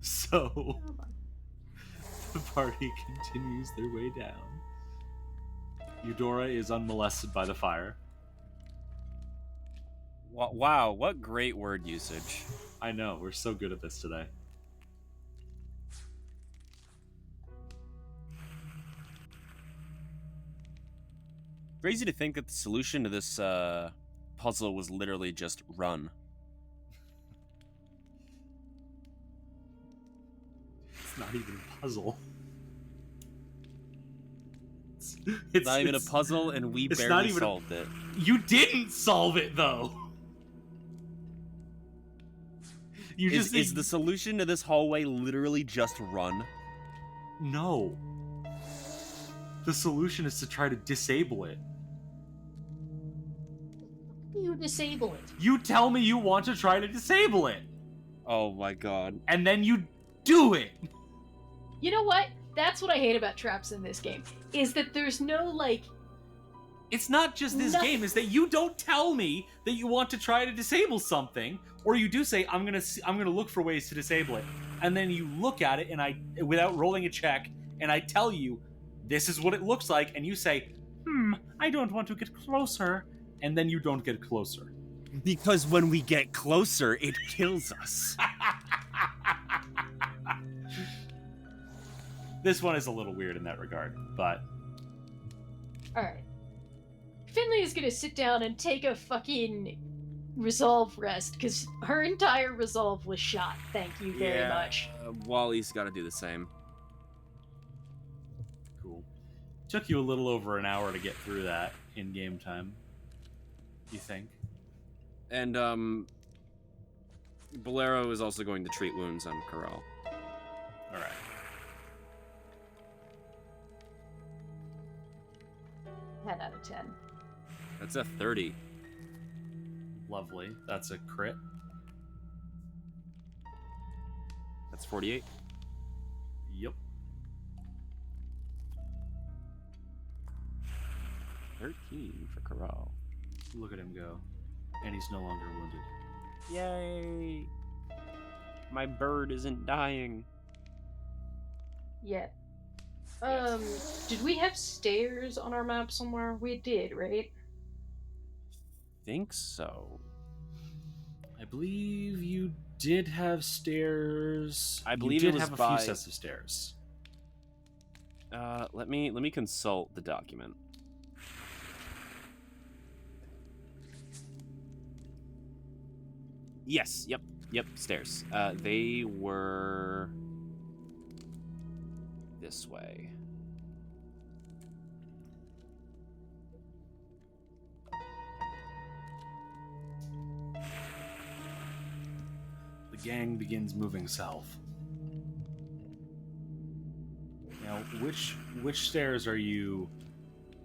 Speaker 3: So, the party continues their way down. Eudora is unmolested by the fire.
Speaker 4: Wow, what great word usage.
Speaker 3: I know, we're so good at this today.
Speaker 4: Crazy to think that the solution to this puzzle was literally just run.
Speaker 3: It's not even a puzzle.
Speaker 4: It's not even a puzzle, and we barely solved it.
Speaker 3: You didn't solve it, though.
Speaker 4: Is the solution to this hallway literally just run?
Speaker 3: No. The solution is to try to disable it.
Speaker 2: You disable it.
Speaker 3: You tell me you want to try to disable it.
Speaker 4: Oh my god.
Speaker 3: And then you do it.
Speaker 2: You know what? That's what I hate about traps in this game, is that there's no, like...
Speaker 3: It's not just this game, is that you don't tell me that you want to try to disable something, or you do say, I'm gonna look for ways to disable it. And then you look at it, and without rolling a check, and I tell you, this is what it looks like, and you say, I don't want to get closer, and then you don't get closer.
Speaker 4: Because when we get closer, it kills us.
Speaker 3: This one is a little weird in that regard, but...
Speaker 2: Alright. Finley is gonna sit down and take a fucking resolve rest, because her entire resolve was shot. Thank you very much.
Speaker 4: Wally's gotta do the same.
Speaker 3: Cool. Took you a little over an hour to get through that in game time, you think?
Speaker 4: And, Bolero is also going to treat wounds on Corral.
Speaker 3: Alright.
Speaker 2: Ten out of 10.
Speaker 4: That's a 30.
Speaker 3: Lovely. That's a crit.
Speaker 4: That's 48.
Speaker 3: Yep.
Speaker 4: 13 for Corral.
Speaker 3: Look at him go. And he's no longer wounded.
Speaker 4: Yay! My bird isn't dying.
Speaker 2: Yeah.
Speaker 3: Yes.
Speaker 2: Did we have stairs on our map somewhere? We did, right?
Speaker 4: Think so.
Speaker 3: I believe you did have stairs.
Speaker 4: I believe
Speaker 3: you
Speaker 4: it
Speaker 3: did
Speaker 4: was
Speaker 3: have a
Speaker 4: by-
Speaker 3: few sets of stairs.
Speaker 4: Let me consult the document. Yes, yep, stairs. They were this way.
Speaker 3: The gang begins moving south. Now, which stairs are you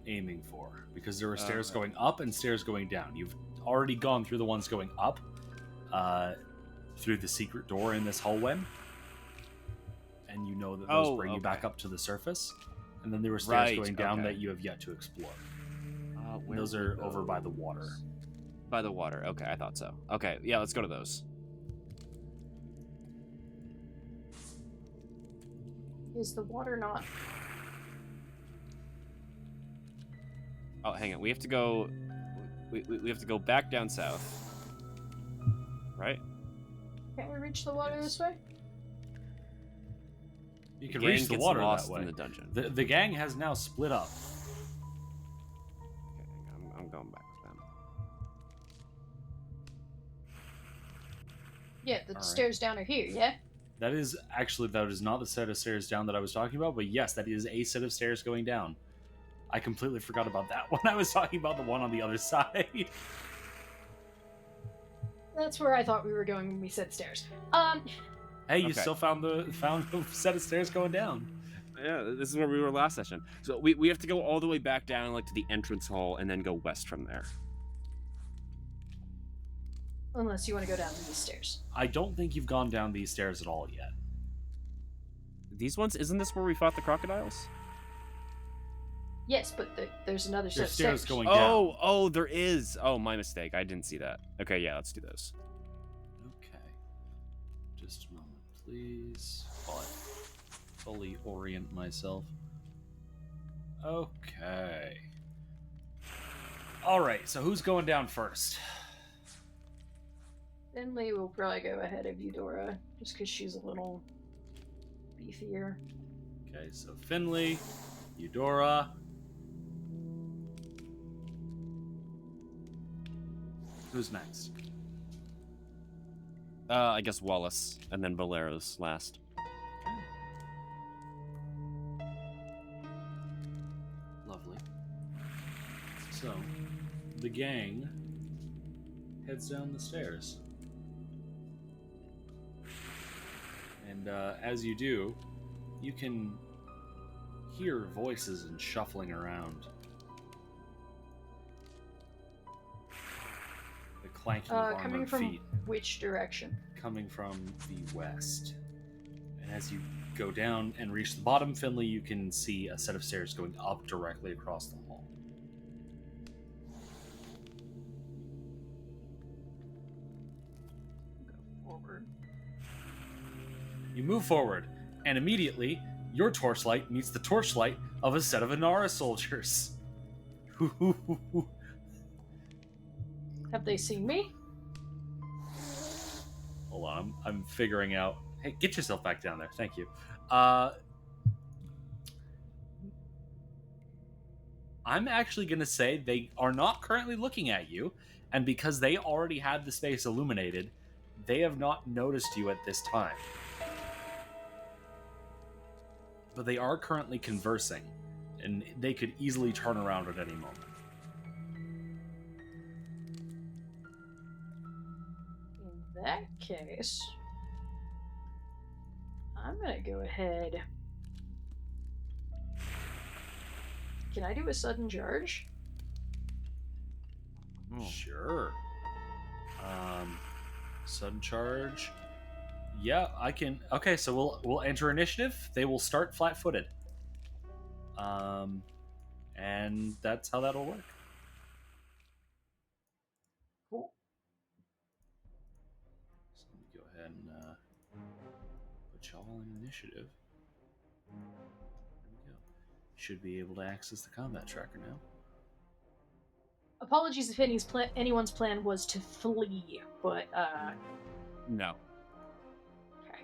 Speaker 3: aiming for? Because there were stairs going up and stairs going down. You've already gone through the ones going up, through the secret door in this hallway, and you know that those bring you back up to the surface. And then there were stairs going down that you have yet to explore. And those are over by the water.
Speaker 4: By the water. Okay, I thought so. Okay, yeah, let's go to those.
Speaker 2: Is the water not?
Speaker 4: Oh, hang on. We have to go. We have to go back down south. Right?
Speaker 2: Can't we reach the water this way?
Speaker 3: You can
Speaker 4: gang
Speaker 3: reach the
Speaker 4: gets
Speaker 3: water
Speaker 4: lost
Speaker 3: that way.
Speaker 4: in the dungeon.
Speaker 3: The gang has now split up.
Speaker 4: Okay, hang on, I'm going back with them.
Speaker 2: Yeah, the
Speaker 3: All right.
Speaker 2: stairs down are here, yeah?
Speaker 3: That is not the set of stairs down that I was talking about, but yes, that is a set of stairs going down. I completely forgot about that when I was talking about the one on the other side.
Speaker 2: That's where I thought we were going when we said stairs.
Speaker 3: Hey, you
Speaker 4: Okay.
Speaker 3: still found the set of stairs going down.
Speaker 4: Yeah, this is where we were last session. So we have to go all the way back down, like to the entrance hall, and then go west from there.
Speaker 2: Unless you want to go down these stairs.
Speaker 3: I don't think you've gone down these stairs at all yet.
Speaker 4: These ones, isn't this where we fought the crocodiles?
Speaker 2: Yes, but there's another set
Speaker 3: There's
Speaker 2: of
Speaker 3: stairs
Speaker 2: stairs.
Speaker 3: going down.
Speaker 4: Oh, there is. Oh, my mistake. I didn't see that. Okay, yeah, let's do those.
Speaker 3: Okay. Just a moment, please. While I fully orient myself. Okay. Alright, so who's going down first?
Speaker 2: Finley will probably go ahead of Eudora, just because she's a little beefier.
Speaker 3: Okay, so Finley, Eudora. Who's next?
Speaker 4: I guess Wallace, and then Valero's last.
Speaker 3: Lovely. So, the gang heads down the stairs. And as you do, you can hear voices and shuffling around. The clanking of
Speaker 2: Coming
Speaker 3: armored
Speaker 2: from
Speaker 3: feet
Speaker 2: which direction?
Speaker 3: coming from the west. And as you go down and reach the bottom, Finley, you can see a set of stairs going up directly across the hall.
Speaker 2: Go forward.
Speaker 3: You move forward, and immediately, your torchlight meets the torchlight of a set of Inara soldiers.
Speaker 2: Have they seen me?
Speaker 3: Hold on, I'm figuring out... Hey, get yourself back down there. Thank you. I'm actually going to say they are not currently looking at you, and because they already had the space illuminated, they have not noticed you at this time. But they are currently conversing, and they could easily turn around at any moment.
Speaker 2: In that case, I'm gonna go ahead. Can I do a sudden charge?
Speaker 3: Sure. Sudden charge. Yeah, I can. Okay, so we'll enter initiative. They will start flat-footed. And that's how that'll work.
Speaker 2: Cool.
Speaker 3: So let me go ahead and put y'all in initiative. There we go. Should be able to access the combat tracker now.
Speaker 2: Apologies if anyone's plan was to flee, but
Speaker 4: No.
Speaker 2: okay.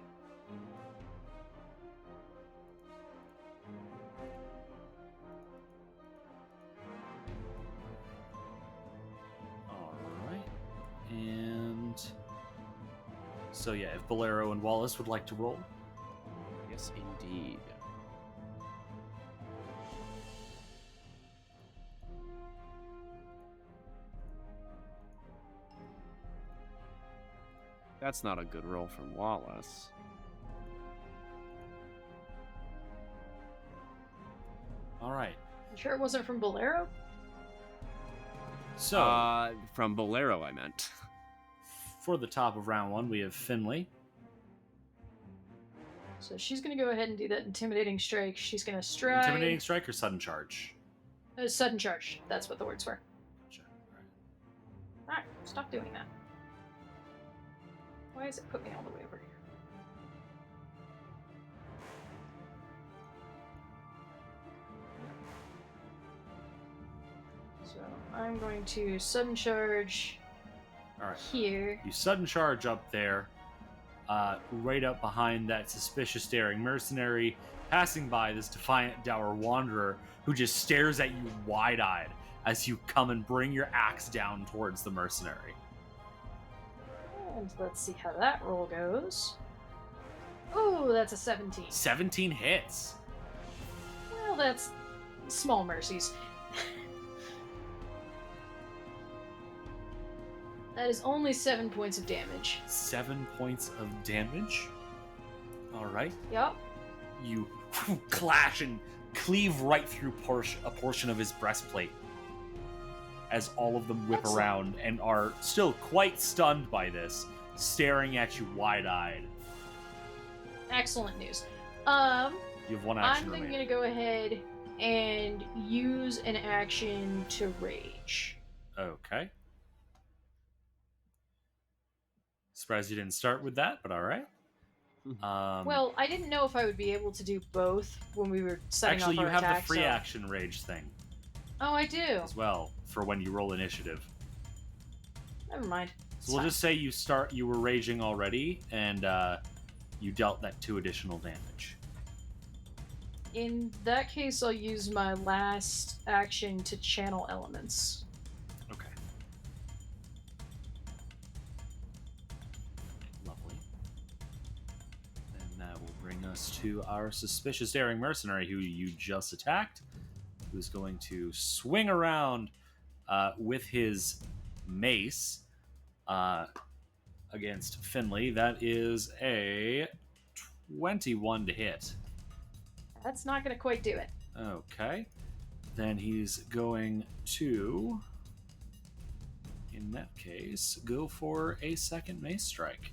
Speaker 3: All right, and so yeah, if Bolero and Wallace would like to roll.
Speaker 4: Yes, indeed. That's not a good roll from Wallace.
Speaker 3: All right.
Speaker 2: You sure it wasn't from Bolero?
Speaker 3: So
Speaker 4: From Bolero, I meant.
Speaker 3: for the top of round 1, we have Finley.
Speaker 2: So she's gonna go ahead and do that intimidating strike. She's gonna strike.
Speaker 3: Intimidating strike or sudden charge?
Speaker 2: Sudden charge. That's what the words were.
Speaker 3: Gotcha. All right.
Speaker 2: Alright, stop doing that. Why does it put me all the way over here? So I'm going to sudden charge
Speaker 3: All right.
Speaker 2: here.
Speaker 3: You sudden charge up there, right up behind that suspicious staring mercenary, passing by this defiant dour wanderer who just stares at you wide-eyed as you come and bring your axe down towards the mercenary.
Speaker 2: And let's see how that roll goes. Oh, that's a 17.
Speaker 3: 17 hits.
Speaker 2: Well, that's small mercies. That is only 7 points of damage.
Speaker 3: 7 points of damage. All right.
Speaker 2: Yup.
Speaker 3: You clash and cleave right through a portion of his breastplate as all of them whip
Speaker 2: Excellent.
Speaker 3: around and are still quite stunned by this, staring at you wide-eyed.
Speaker 2: Excellent news.
Speaker 3: You have one action
Speaker 2: I'm
Speaker 3: remaining.
Speaker 2: gonna go ahead and use an action to rage.
Speaker 3: Okay. Surprised you didn't start with that, but all right.
Speaker 2: Well, I didn't know if I would be able to do both when we were setting
Speaker 3: actually,
Speaker 2: off
Speaker 3: you
Speaker 2: our
Speaker 3: have
Speaker 2: attack,
Speaker 3: the free
Speaker 2: so-
Speaker 3: action rage thing
Speaker 2: Oh, I do.
Speaker 3: as well for when you roll initiative.
Speaker 2: Never mind.
Speaker 3: So we'll just say you were raging already, and you dealt that 2 additional damage.
Speaker 2: In that case, I'll use my last action to channel elements.
Speaker 3: Okay. Lovely. And that will bring us to our suspicious daring mercenary who you just attacked, who's going to swing around with his mace against Finley. That is a 21 to hit.
Speaker 2: That's not going to quite do it.
Speaker 3: Okay. Then he's going to, in that case, go for a second mace strike.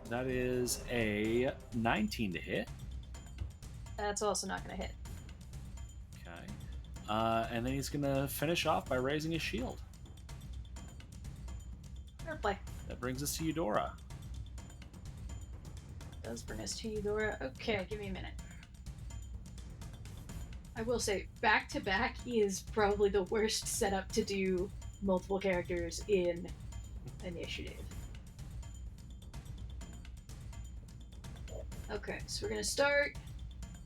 Speaker 3: That is a 19 to hit.
Speaker 2: That's also not going to hit.
Speaker 3: Okay. And then he's going to finish off by raising his shield.
Speaker 2: Fair play.
Speaker 3: That brings us to Eudora.
Speaker 2: Does bring us to Eudora. Okay, give me a minute. I will say, back to back is probably the worst setup to do multiple characters in initiative. Okay, so we're gonna start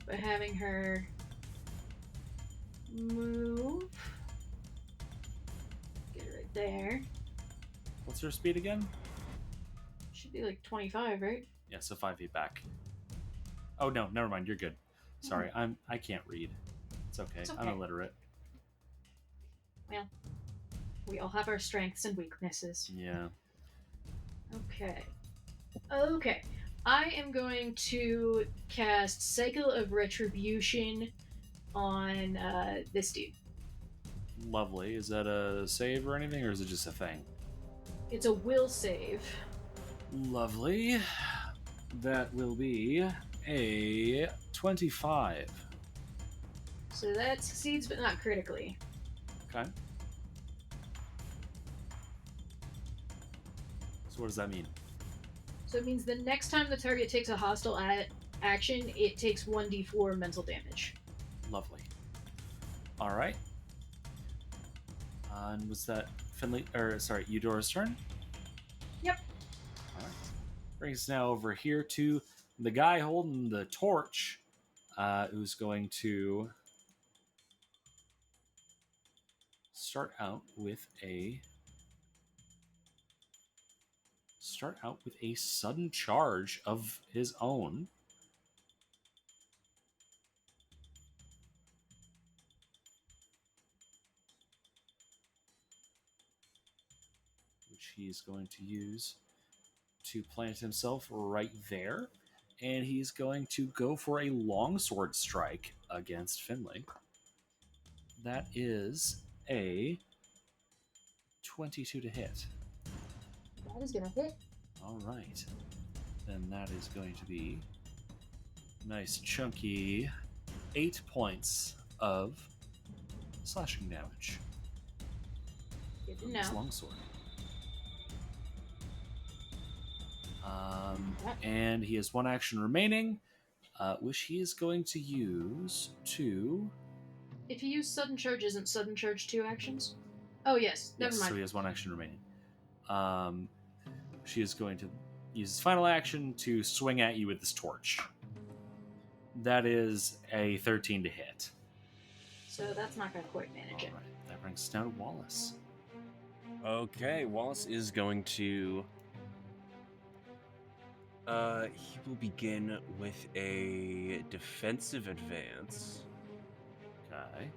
Speaker 2: by having her move. Get it right there.
Speaker 3: What's her speed again?
Speaker 2: Should be like 25, right?
Speaker 3: Yeah, so 5 feet back. Oh no, never mind. You're good. Sorry, I can't read. It's okay.
Speaker 2: It's
Speaker 3: I'm
Speaker 2: okay.
Speaker 3: illiterate.
Speaker 2: Well, we all have our strengths and weaknesses.
Speaker 3: Yeah.
Speaker 2: Okay. Okay. I am going to cast Cycle of Retribution on this dude.
Speaker 3: Lovely. Is that a save or anything, or is it just a thing?
Speaker 2: It's a will save.
Speaker 3: Lovely. That will be a 25.
Speaker 2: So that succeeds, but not critically.
Speaker 3: Okay. So what does that mean?
Speaker 2: So it means the next time the target takes a hostile action, it takes 1d4 mental damage.
Speaker 3: Lovely. All right. And was that Eudora's turn?
Speaker 2: Yep.
Speaker 3: All right. Brings us now over here to the guy holding the torch, who's going to start out with a sudden charge of his own. Which he's going to use to plant himself right there. And he's going to go for a longsword strike against Finley. That is a 22 to hit.
Speaker 2: That is gonna hit.
Speaker 3: All right. Then that is going to be nice chunky 8 points of slashing damage.
Speaker 2: Good to
Speaker 3: From his
Speaker 2: know.
Speaker 3: longsword. And he has one action remaining, which he is going to use to...
Speaker 2: If you use sudden charge, isn't sudden charge 2 actions? Oh yes, never
Speaker 3: Yes,
Speaker 2: mind.
Speaker 3: so he has one action remaining. She is going to use his final action to swing at you with this torch. That is a 13 to hit.
Speaker 2: So that's not gonna quite manage it.
Speaker 3: All right, that brings us down to Wallace.
Speaker 4: Okay, Wallace is going to. He will begin with a defensive advance.
Speaker 3: Okay.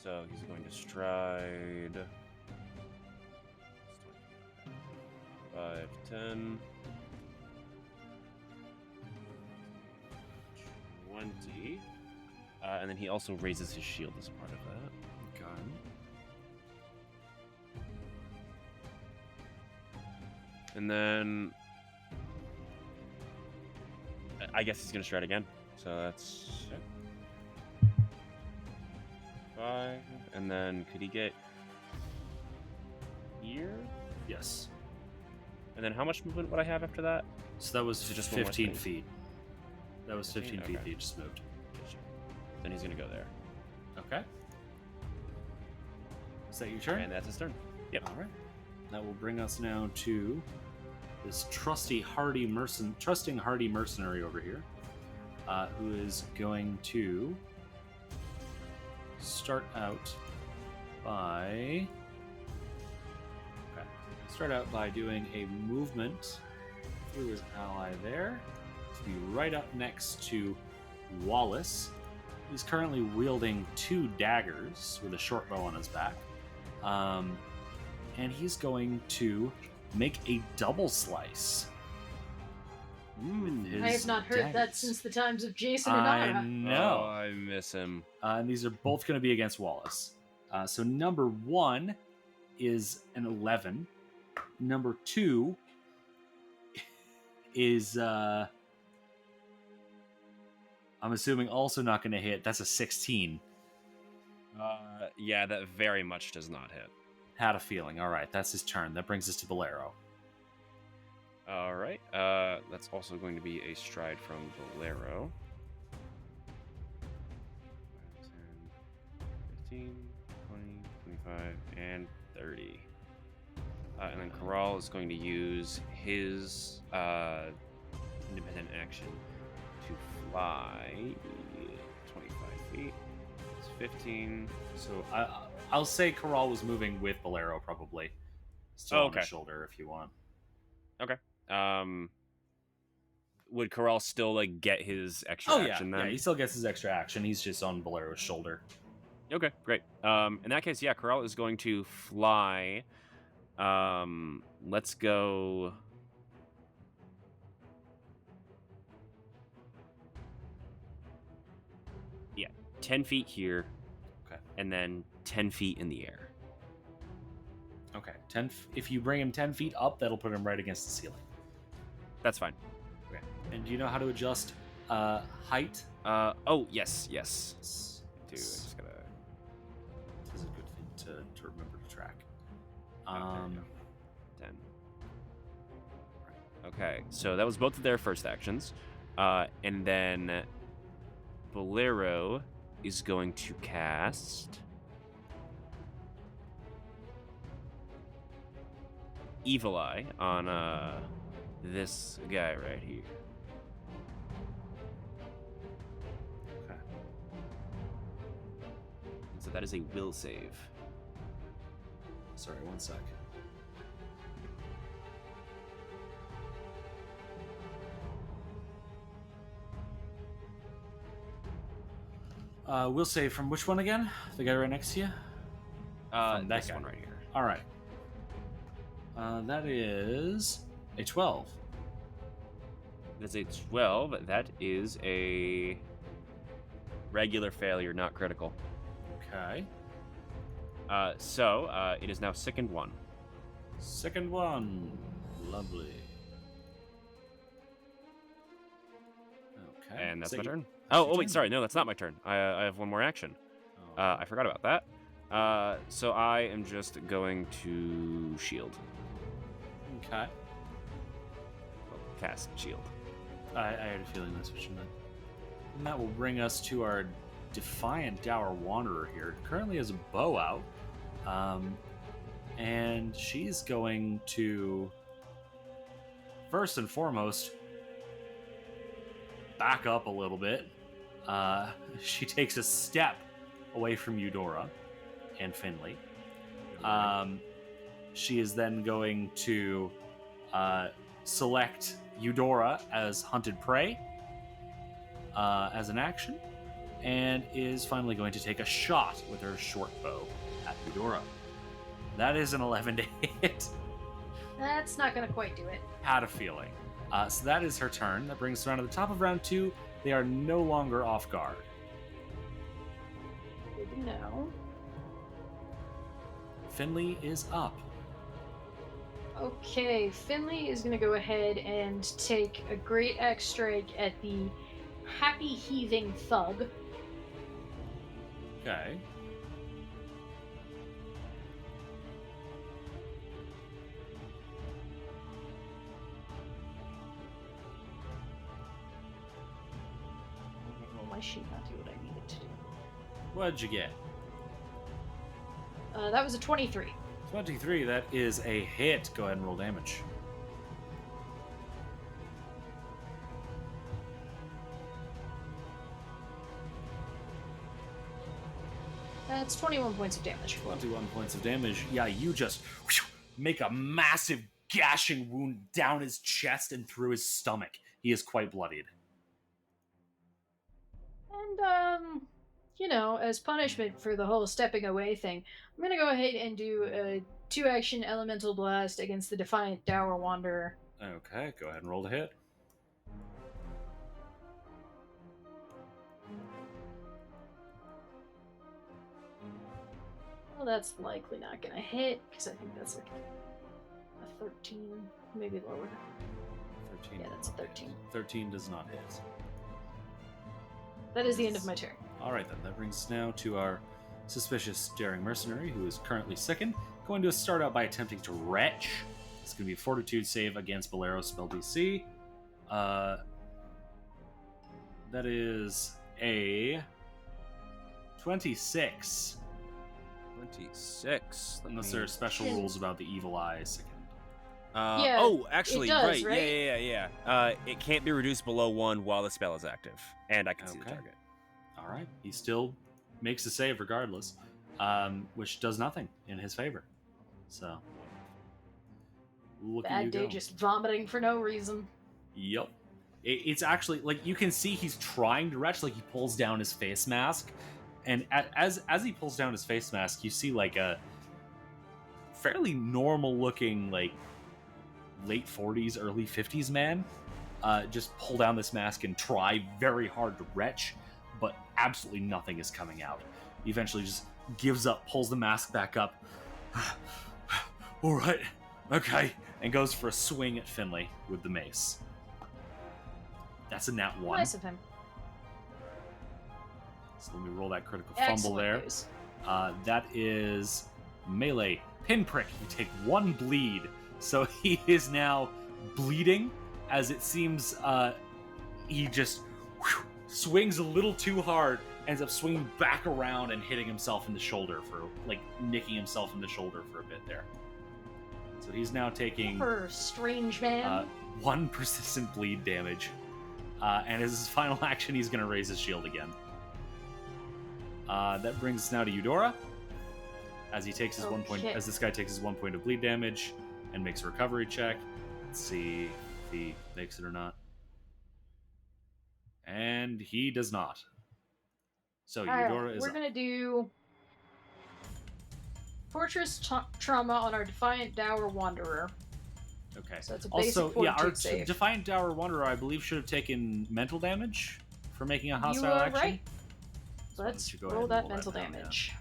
Speaker 4: So he's going to stride 5, 10, 20. And then he also raises his shield as part of that.
Speaker 3: Okay.
Speaker 4: And then I guess he's going to stride again. So that's 5. And then could he get here?
Speaker 3: Yes.
Speaker 4: And then how much movement would I have after that?
Speaker 3: So that was
Speaker 4: Is it just one more
Speaker 3: 15
Speaker 4: thing?
Speaker 3: feet. That was 15 feet
Speaker 4: Okay.
Speaker 3: that you just moved.
Speaker 4: Then he's going to go there.
Speaker 3: Okay. Is that your turn?
Speaker 4: And that's his turn. Yep.
Speaker 3: All right. That will bring us now to this trusting hardy mercenary over here, who is going to start out by doing a movement through his ally there to be right up next to Wallace. He's currently wielding 2 daggers with a short bow on his back. And he's going to make a double slice. with
Speaker 2: I have
Speaker 3: his
Speaker 2: not heard that
Speaker 3: daggers.
Speaker 2: since the times of Jason and
Speaker 3: I
Speaker 2: Ara.
Speaker 3: know.
Speaker 4: Oh, I miss him.
Speaker 3: And these are both going to be against Wallace. So number 1 is an 11. Number 2 is, I'm assuming, also not going to hit. That's a 16.
Speaker 4: Yeah, that very much does not hit.
Speaker 3: Had a feeling. All right, that's his turn. That brings us to Bolero.
Speaker 4: All right. That's also going to be a stride from Bolero. 10, 15, 20, 25, and 30. And then Corral is going to use his independent action to fly 25 feet. It's 15.
Speaker 3: So I'll say Corral was moving with Bolero, probably. Still on
Speaker 4: Okay.
Speaker 3: his shoulder, if you want.
Speaker 4: Okay. Would Corral still like get his extra
Speaker 3: Oh, yeah.
Speaker 4: action then?
Speaker 3: Yeah, he still gets his extra action. He's just on Bolero's shoulder.
Speaker 4: Okay, great. In that case, yeah, Corral is going to fly. Let's go. 10 feet here,
Speaker 3: Okay.
Speaker 4: and then 10 feet in the air.
Speaker 3: Okay. If you bring him 10 feet up, that'll put him right against the ceiling.
Speaker 4: That's fine.
Speaker 3: Okay. And do you know how to adjust height?
Speaker 4: Oh, yes. Dude, I
Speaker 3: This
Speaker 4: just gotta...
Speaker 3: is a good thing to remember to track.
Speaker 4: there you go. 10. Okay, so that was both of their first actions. And then Bolero is going to cast Evil Eye on this guy right here.
Speaker 3: Okay.
Speaker 4: So that is a will save.
Speaker 3: Sorry, one sec. We'll save from which one again? The guy right next to you? From
Speaker 4: This
Speaker 3: guy.
Speaker 4: one right here.
Speaker 3: All right. That is a 12.
Speaker 4: That's a 12. That is a regular failure, not critical.
Speaker 3: Okay.
Speaker 4: So it is now sickened 1.
Speaker 3: Second one. Lovely. Okay.
Speaker 4: And that's
Speaker 3: Is
Speaker 4: my
Speaker 3: that
Speaker 4: turn.
Speaker 3: your
Speaker 4: Oh, wait,
Speaker 3: turn?
Speaker 4: sorry. No, that's not my turn. I have one more action.
Speaker 3: Oh.
Speaker 4: I forgot about that. So I am just going to shield.
Speaker 3: Okay.
Speaker 4: Well, cast shield.
Speaker 3: I had a feeling that's what you meant. And that will bring us to our Defiant Dour Wanderer here. Currently has a bow out. And she's going to, first and foremost, back up a little bit. She takes a step away from Eudora and Finley. She is then going to select Eudora as hunted prey as an action, and is finally going to take a shot with her short bow at Eudora. That is an 11 to hit.
Speaker 2: That's not gonna quite do it.
Speaker 3: Had a feeling. So that is her turn. That brings us around to the top of round 2. They are no longer off guard.
Speaker 2: Good to know.
Speaker 3: Finley is up.
Speaker 2: Okay, Finley is gonna go ahead and take a great axe strike at the happy heaving thug.
Speaker 3: Okay.
Speaker 2: Will my sheet not do what I need it to do?
Speaker 3: What'd you get?
Speaker 2: That was a 23.
Speaker 3: 23. That is a hit. Go ahead and roll damage.
Speaker 2: That's 21 points of damage.
Speaker 3: 21 points of damage. Yeah, you just make a massive gashing wound down his chest and through his stomach. He is quite bloodied.
Speaker 2: And, as punishment for the whole stepping away thing, I'm gonna go ahead and do a 2-action elemental blast against the Defiant Dour Wanderer.
Speaker 3: Okay, go ahead and roll to hit.
Speaker 2: Well, that's likely not gonna hit, because I think that's like a 13, maybe lower.
Speaker 3: 13.
Speaker 2: Yeah, that's a 13.
Speaker 3: 13 does not hit.
Speaker 2: That is the end of my turn.
Speaker 3: Alright then, that brings us now to our suspicious daring mercenary, who is currently sickened. Going to start out by attempting to retch. It's going to be a fortitude save against Bolero's spell DC. That is a 26.
Speaker 4: 26.
Speaker 3: Unless there are special rules about the evil eye sickened.
Speaker 2: Yeah,
Speaker 4: oh, actually,
Speaker 2: it does, right?
Speaker 4: Yeah. It can't be reduced below 1 while the spell is active, and I can see the
Speaker 3: Okay.
Speaker 4: target.
Speaker 3: Alright, he still makes a save regardless, which does nothing in his favor. So, look at you
Speaker 2: Bad day
Speaker 3: go.
Speaker 2: just vomiting for no reason.
Speaker 3: Yep. It's actually, like, you can see he's trying to retch, like, he pulls down his face mask, and as he pulls down his face mask, you see, like, a fairly normal-looking, like, late 40s, early 50s man just pull down this mask and try very hard to retch, but absolutely nothing is coming out. He eventually just gives up, pulls the mask back up. All right, okay, and goes for a swing at Finley with the mace. That's a nat 1.
Speaker 2: Nice of him.
Speaker 3: So let me roll that critical fumble
Speaker 2: Excellent
Speaker 3: there.
Speaker 2: news.
Speaker 3: That is melee pinprick. You take 1 bleed, so he is now bleeding. As it seems, he just swings a little too hard, ends up swinging back around and hitting himself in the shoulder for nicking himself in the shoulder for a bit there. So he's now taking
Speaker 2: For strange man.
Speaker 3: 1 persistent bleed damage, and as his final action, he's going to raise his shield again. That brings us now to Eudora, as he takes his 1 point. As this guy takes his 1 point of bleed damage and makes a recovery check. Let's see if he makes it or not. And he does not. So Eudora is
Speaker 2: we're
Speaker 3: up.
Speaker 2: gonna do Fortress Trauma on our Defiant Dour Wanderer.
Speaker 3: Okay.
Speaker 2: So it's a basic
Speaker 3: Also, yeah, our
Speaker 2: fortitude save.
Speaker 3: Defiant Dour Wanderer, I believe, should have taken mental damage for making a hostile
Speaker 2: You are
Speaker 3: action.
Speaker 2: right.
Speaker 3: So why don't
Speaker 2: Let's
Speaker 3: you go ahead
Speaker 2: roll
Speaker 3: and
Speaker 2: that
Speaker 3: roll
Speaker 2: mental
Speaker 3: down, yeah.
Speaker 2: damage.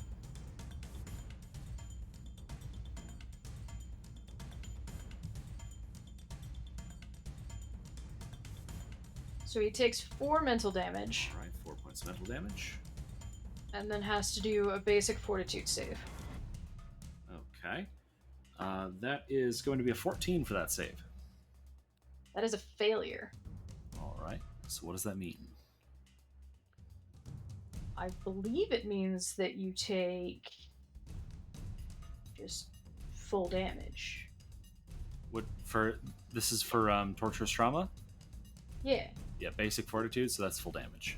Speaker 2: So he takes 4 mental damage,
Speaker 3: All right, 4 points of mental damage.
Speaker 2: and then has to do a basic fortitude save.
Speaker 3: Okay. That is going to be a 14 for that save.
Speaker 2: That is a failure.
Speaker 3: All right. So what does that mean?
Speaker 2: I believe it means that you take just full damage.
Speaker 3: This is for torturous trauma?
Speaker 2: Yeah.
Speaker 3: Yeah, basic fortitude, so that's full damage.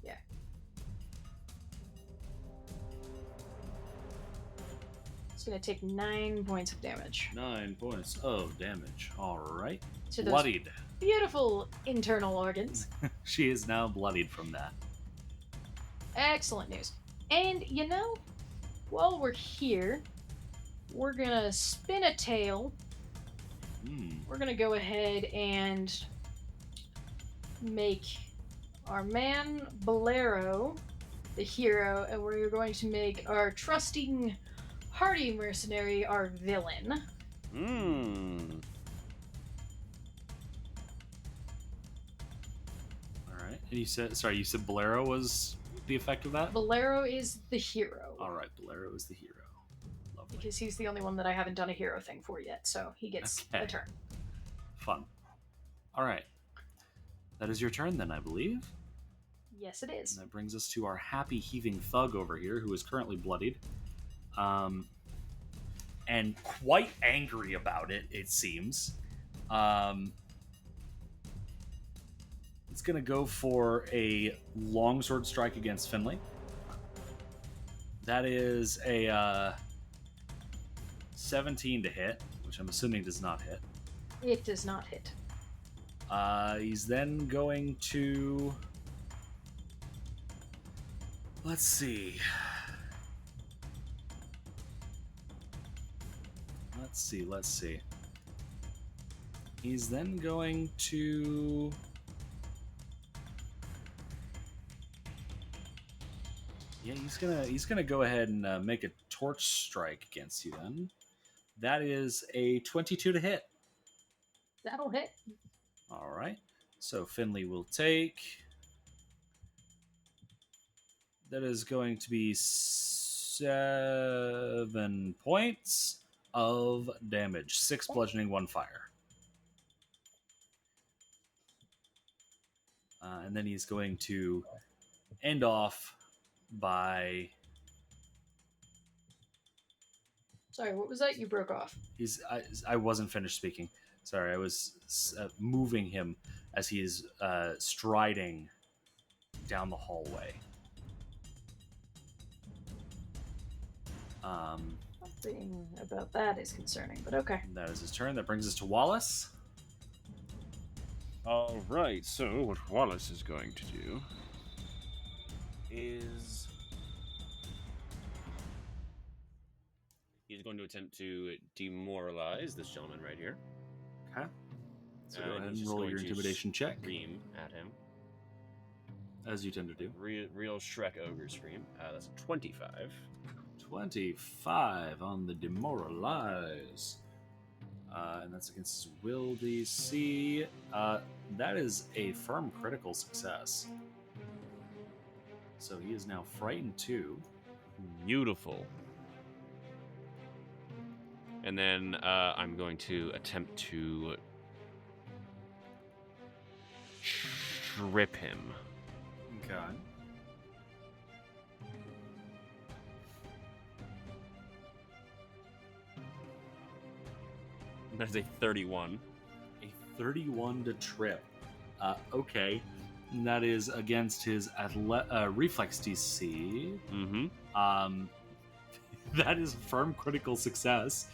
Speaker 2: Yeah. It's gonna take 9 points of damage
Speaker 3: 9 points of damage. All right.
Speaker 2: to those
Speaker 3: Bloodied.
Speaker 2: beautiful internal organs.
Speaker 3: She is now bloodied from that.
Speaker 2: Excellent news. And you know, while we're here, we're gonna spin a tail. We're gonna go ahead and make our man Bolero the hero, and we're going to make our trusting hardy mercenary our villain.
Speaker 3: All right. And you said Bolero was the effect of that?
Speaker 2: Bolero is the hero.
Speaker 3: All right, Bolero is the hero. Lovely.
Speaker 2: Because he's the only one that I haven't done a hero thing for yet, so he gets
Speaker 3: Okay.
Speaker 2: a turn.
Speaker 3: Fun. All right. That is your turn then, I believe.
Speaker 2: Yes, it is.
Speaker 3: And that brings us to our happy heaving thug over here, who is currently bloodied. And quite angry about it, it seems. It's going to go for a longsword strike against Finley. That is a 17 to hit, which I'm assuming does not hit.
Speaker 2: It does not hit.
Speaker 3: He's then going to... Let's see. Let's see. He's then going to... Yeah, he's gonna go ahead and make a torch strike against you then. That is a 22 to hit.
Speaker 2: That'll hit.
Speaker 3: All right. So Finley will take... That is going to be 7 points of damage. 6 bludgeoning, 1 fire. And then he's going to end off by...
Speaker 2: Sorry, what was that? You broke off.
Speaker 3: I wasn't finished speaking. Sorry, I was moving him as he is striding down the hallway.
Speaker 2: Nothing about that is concerning, but okay.
Speaker 3: That is his turn. That brings us to Wallace.
Speaker 5: All right, so what Wallace is going to do is he's going to attempt to demoralize this gentleman right here.
Speaker 3: Okay. So go ahead
Speaker 5: he's
Speaker 3: and
Speaker 5: just
Speaker 3: roll
Speaker 5: going
Speaker 3: your
Speaker 5: to
Speaker 3: intimidation check.
Speaker 5: Scream at him.
Speaker 3: as you tend to do.
Speaker 4: Real Shrek ogre scream. That's a 25.
Speaker 3: 25 on the demoralize. And that's against his will DC. That is a firm critical success. So he is now frightened too.
Speaker 4: Beautiful. And then I'm going to attempt to trip him.
Speaker 3: Okay.
Speaker 4: That's a 31.
Speaker 3: A 31 to trip. Okay. And that is against his reflex DC.
Speaker 4: Mm-hmm.
Speaker 3: That is firm critical success.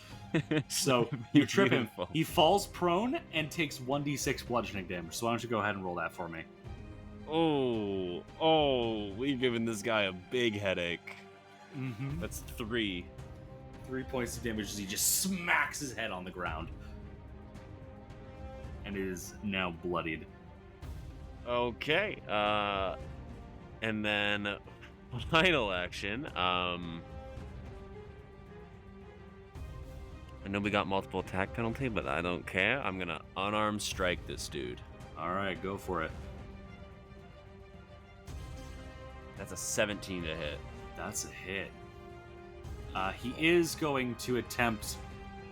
Speaker 3: So you trip him.
Speaker 4: Beautiful.
Speaker 3: He falls prone and takes 1d6 bludgeoning damage. So why don't you go ahead and roll that for me?
Speaker 4: Oh, we've given this guy a big headache.
Speaker 3: Mm-hmm.
Speaker 4: That's 3.
Speaker 3: 3 points of damage as he just smacks his head on the ground. And is now bloodied.
Speaker 4: Okay. And then final action. I know we got multiple attack penalty, but I don't care. I'm gonna unarmed strike this dude.
Speaker 3: Alright, go for it.
Speaker 4: That's a 17 to hit.
Speaker 3: That's a hit. He is going to attempt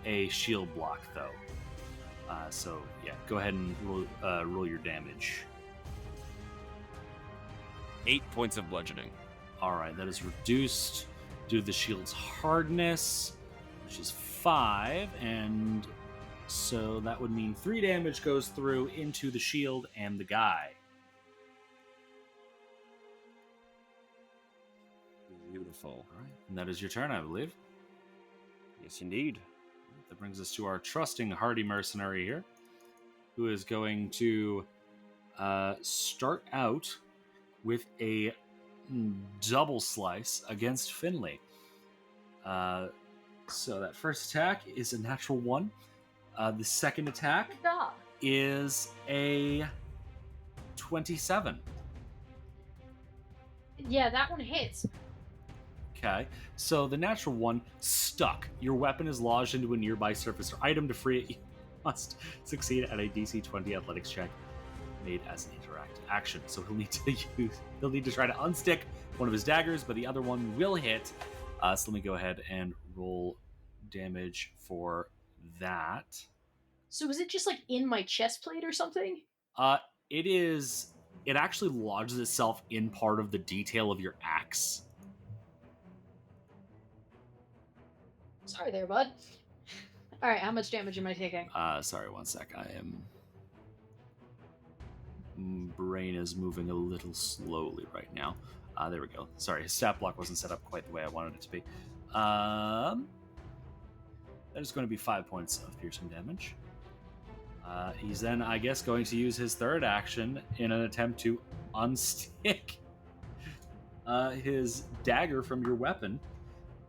Speaker 3: a shield block, though. So, yeah, go ahead and roll your damage.
Speaker 4: 8 points of bludgeoning.
Speaker 3: Alright, that is reduced due to the shield's hardness, which is 5, and so that would mean 3 damage goes through into the shield and the guy.
Speaker 4: Beautiful.
Speaker 3: Alright, and that is your turn, I believe.
Speaker 4: Yes, indeed.
Speaker 3: That brings us to our trusting hardy mercenary here, who is going to start out with a double slice against Finley. So that first attack is a natural 1. The second attack is a 27.
Speaker 2: Yeah, that one hits.
Speaker 3: Okay, so the natural 1 stuck. Your weapon is lodged into a nearby surface or item. To free it, you must succeed at a DC 20 athletics check made as an interactive action. So he'll need to try to unstick one of his daggers, but the other one will hit. So let me go ahead and roll damage for that.
Speaker 2: So is it just like in my chest plate or something?
Speaker 3: It actually lodges itself in part of the detail of your axe.
Speaker 2: Sorry there, bud. Alright, how much damage am I taking?
Speaker 3: Sorry, one sec. Brain is moving a little slowly right now. There we go. Sorry, his stat block wasn't set up quite the way I wanted it to be. That is going to be 5 points of piercing damage. He's then, I guess, going to use his third action in an attempt to unstick his dagger from your weapon.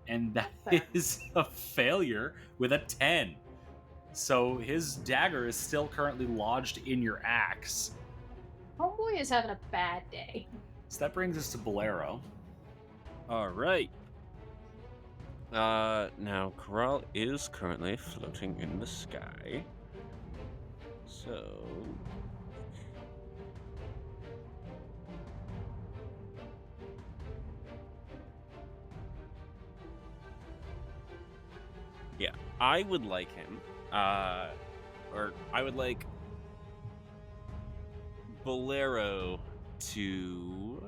Speaker 3: And that is a failure with a 10. So his dagger is still currently lodged in your axe.
Speaker 2: Homeboy is having a bad day.
Speaker 3: So that brings us to Bolero.
Speaker 4: All right. Now, Corral is currently floating in the sky. So... yeah, I would like him, or I would like Bolero to...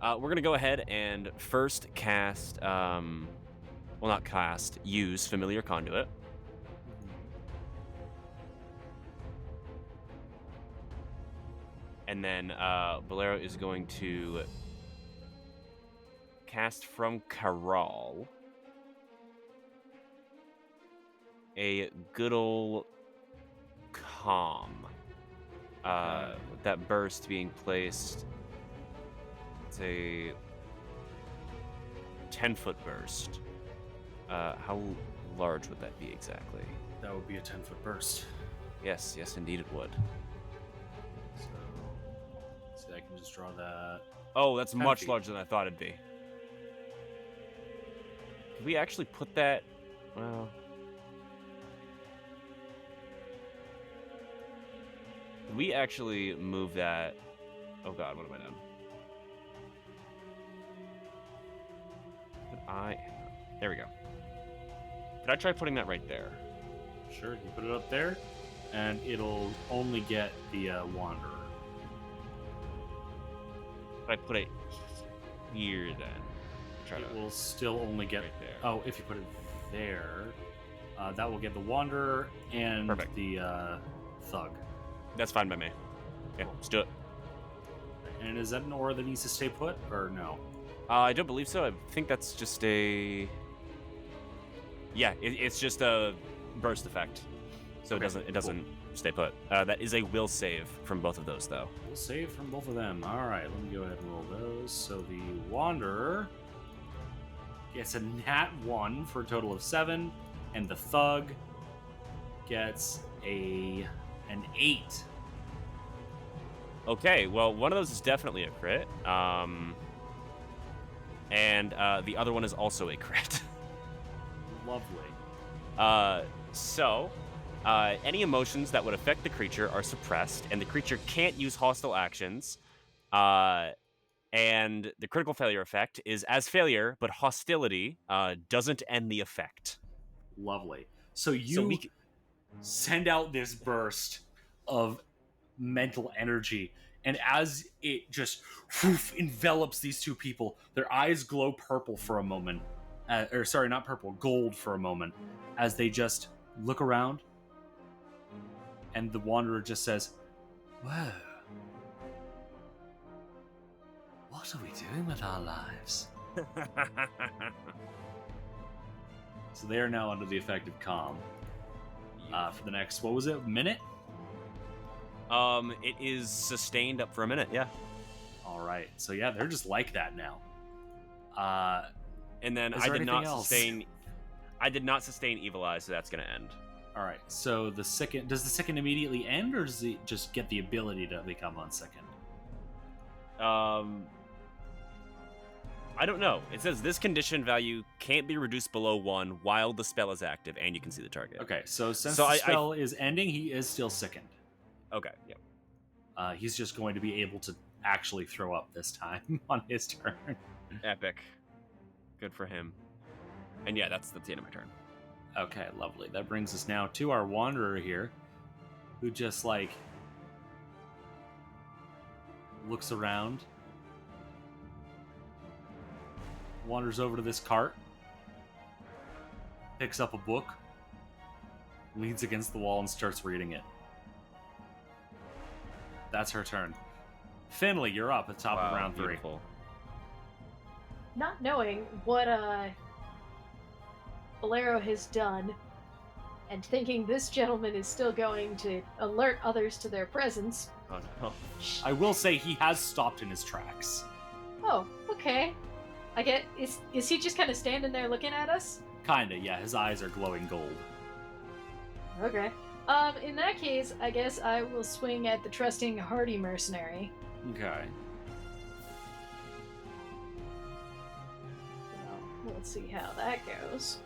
Speaker 4: we're going to go ahead and first cast, use Familiar Conduit. And then Bolero is going to cast from Karal a good ol' calm. That burst being placed, it's a 10-foot burst. How large would that be exactly?
Speaker 3: That would be a 10-foot burst.
Speaker 4: Yes, indeed it would.
Speaker 3: So, let's see, I can just draw that.
Speaker 4: Oh, that's
Speaker 3: 10
Speaker 4: much
Speaker 3: feet.
Speaker 4: larger than I thought it'd be. Could we actually put that? Well, could we actually move that? Oh God, what have I done? There we go. Could I try putting that right there?
Speaker 3: Sure, you put it up there, and it'll only get the Wanderer.
Speaker 4: Could I put it here then? Try
Speaker 3: It
Speaker 4: to
Speaker 3: will still only get...
Speaker 4: right there.
Speaker 3: Oh, if you put it there, that will get the Wanderer and
Speaker 4: Perfect.
Speaker 3: the Thug.
Speaker 4: That's fine by me. Yeah, let's do it.
Speaker 3: And is that an aura that needs to stay put, or no?
Speaker 4: I don't believe so. I think that's just a. Yeah, it's just a burst effect, so
Speaker 3: Okay,
Speaker 4: it doesn't stay put. That is a will save from both of those though.
Speaker 3: We'll save from both of them. All right, let me go ahead and roll those. So the Wanderer gets a nat 1 for a total of 7, and the Thug gets an 8.
Speaker 4: Okay, well one of those is definitely a crit, and the other one is also a crit.
Speaker 3: Lovely.
Speaker 4: So, any emotions that would affect the creature are suppressed, and the creature can't use hostile actions. And the critical failure effect is as failure, but hostility doesn't end the effect.
Speaker 3: Lovely. So you send out this burst of mental energy, and as it just envelops these two people, their eyes glow purple for a moment. Or sorry, not purple, gold for a moment, as they just look around, and the Wanderer just says, "Whoa. What are we doing with our lives?" So they are now under the effect of calm. For the next, what was it, minute?
Speaker 4: It is sustained up for a minute, yeah.
Speaker 3: All right. So yeah, they're just like that now.
Speaker 4: And then
Speaker 3: Is
Speaker 4: I
Speaker 3: there
Speaker 4: did not
Speaker 3: anything else?
Speaker 4: sustain Evil Eye, so that's gonna end.
Speaker 3: All right. So the second, does the second immediately end, or does it just get the ability to become on second?
Speaker 4: I don't know. It says this condition value can't be reduced below 1 while the spell is active, and you can see the target.
Speaker 3: Okay. So since
Speaker 4: So
Speaker 3: the
Speaker 4: I-
Speaker 3: spell is ending, he is still sickened.
Speaker 4: Okay, yep.
Speaker 3: He's just going to be able to actually throw up this time on his turn.
Speaker 4: Epic. Good for him. And yeah, that's the end of my turn.
Speaker 3: Okay, lovely. That brings us now to our Wanderer here, who just, like, looks around, wanders over to this cart, picks up a book, leans against the wall, and starts reading it. That's her turn. Finley, you're up at the top of round 3.
Speaker 4: Beautiful.
Speaker 2: Not knowing what Bolero has done, and thinking this gentleman is still going to alert others to their presence.
Speaker 4: Oh no.
Speaker 3: I will say he has stopped in his tracks.
Speaker 2: Oh, okay. I get. Is he just kind of standing there looking at us?
Speaker 3: Kinda, yeah. His eyes are glowing gold.
Speaker 2: Okay. In that case, I guess I will swing at the trusting hardy mercenary.
Speaker 3: Okay.
Speaker 2: So, let's see how that goes.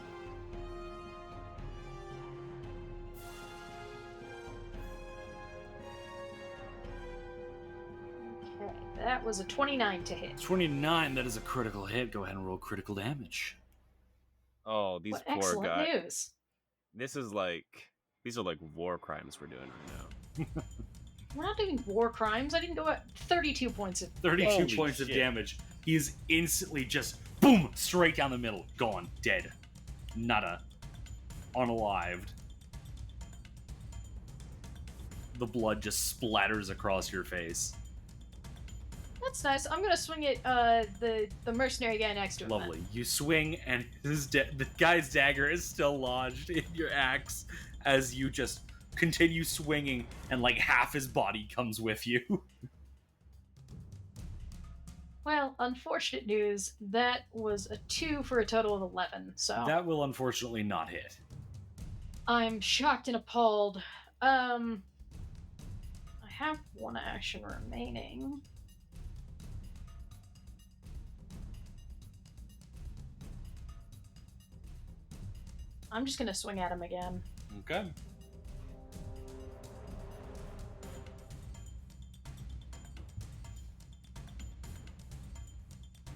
Speaker 2: Okay, that was a 29 to hit.
Speaker 3: 29, that is a critical hit. Go ahead and roll critical damage.
Speaker 4: Oh, these
Speaker 2: What
Speaker 4: poor
Speaker 2: excellent
Speaker 4: guys.
Speaker 2: news.
Speaker 4: These are like war crimes we're doing right now.
Speaker 2: We're not doing war crimes. I didn't go at 32 points of
Speaker 3: 32
Speaker 4: Holy
Speaker 3: points of
Speaker 4: shit.
Speaker 3: damage. He is instantly just, boom, straight down the middle. Gone. Dead. Nada. Unalived. The blood just splatters across your face.
Speaker 2: That's nice. I'm gonna swing at the mercenary guy next to him. then.
Speaker 3: Lovely. You swing, and the guy's dagger is still lodged in your axe as you just continue swinging, and like half his body comes with you.
Speaker 2: Well, unfortunate news. That was a 2 for a total of 11, so
Speaker 3: That will unfortunately not hit.
Speaker 2: I'm shocked and appalled. I have one action remaining. I'm just gonna swing at him again.
Speaker 3: Okay.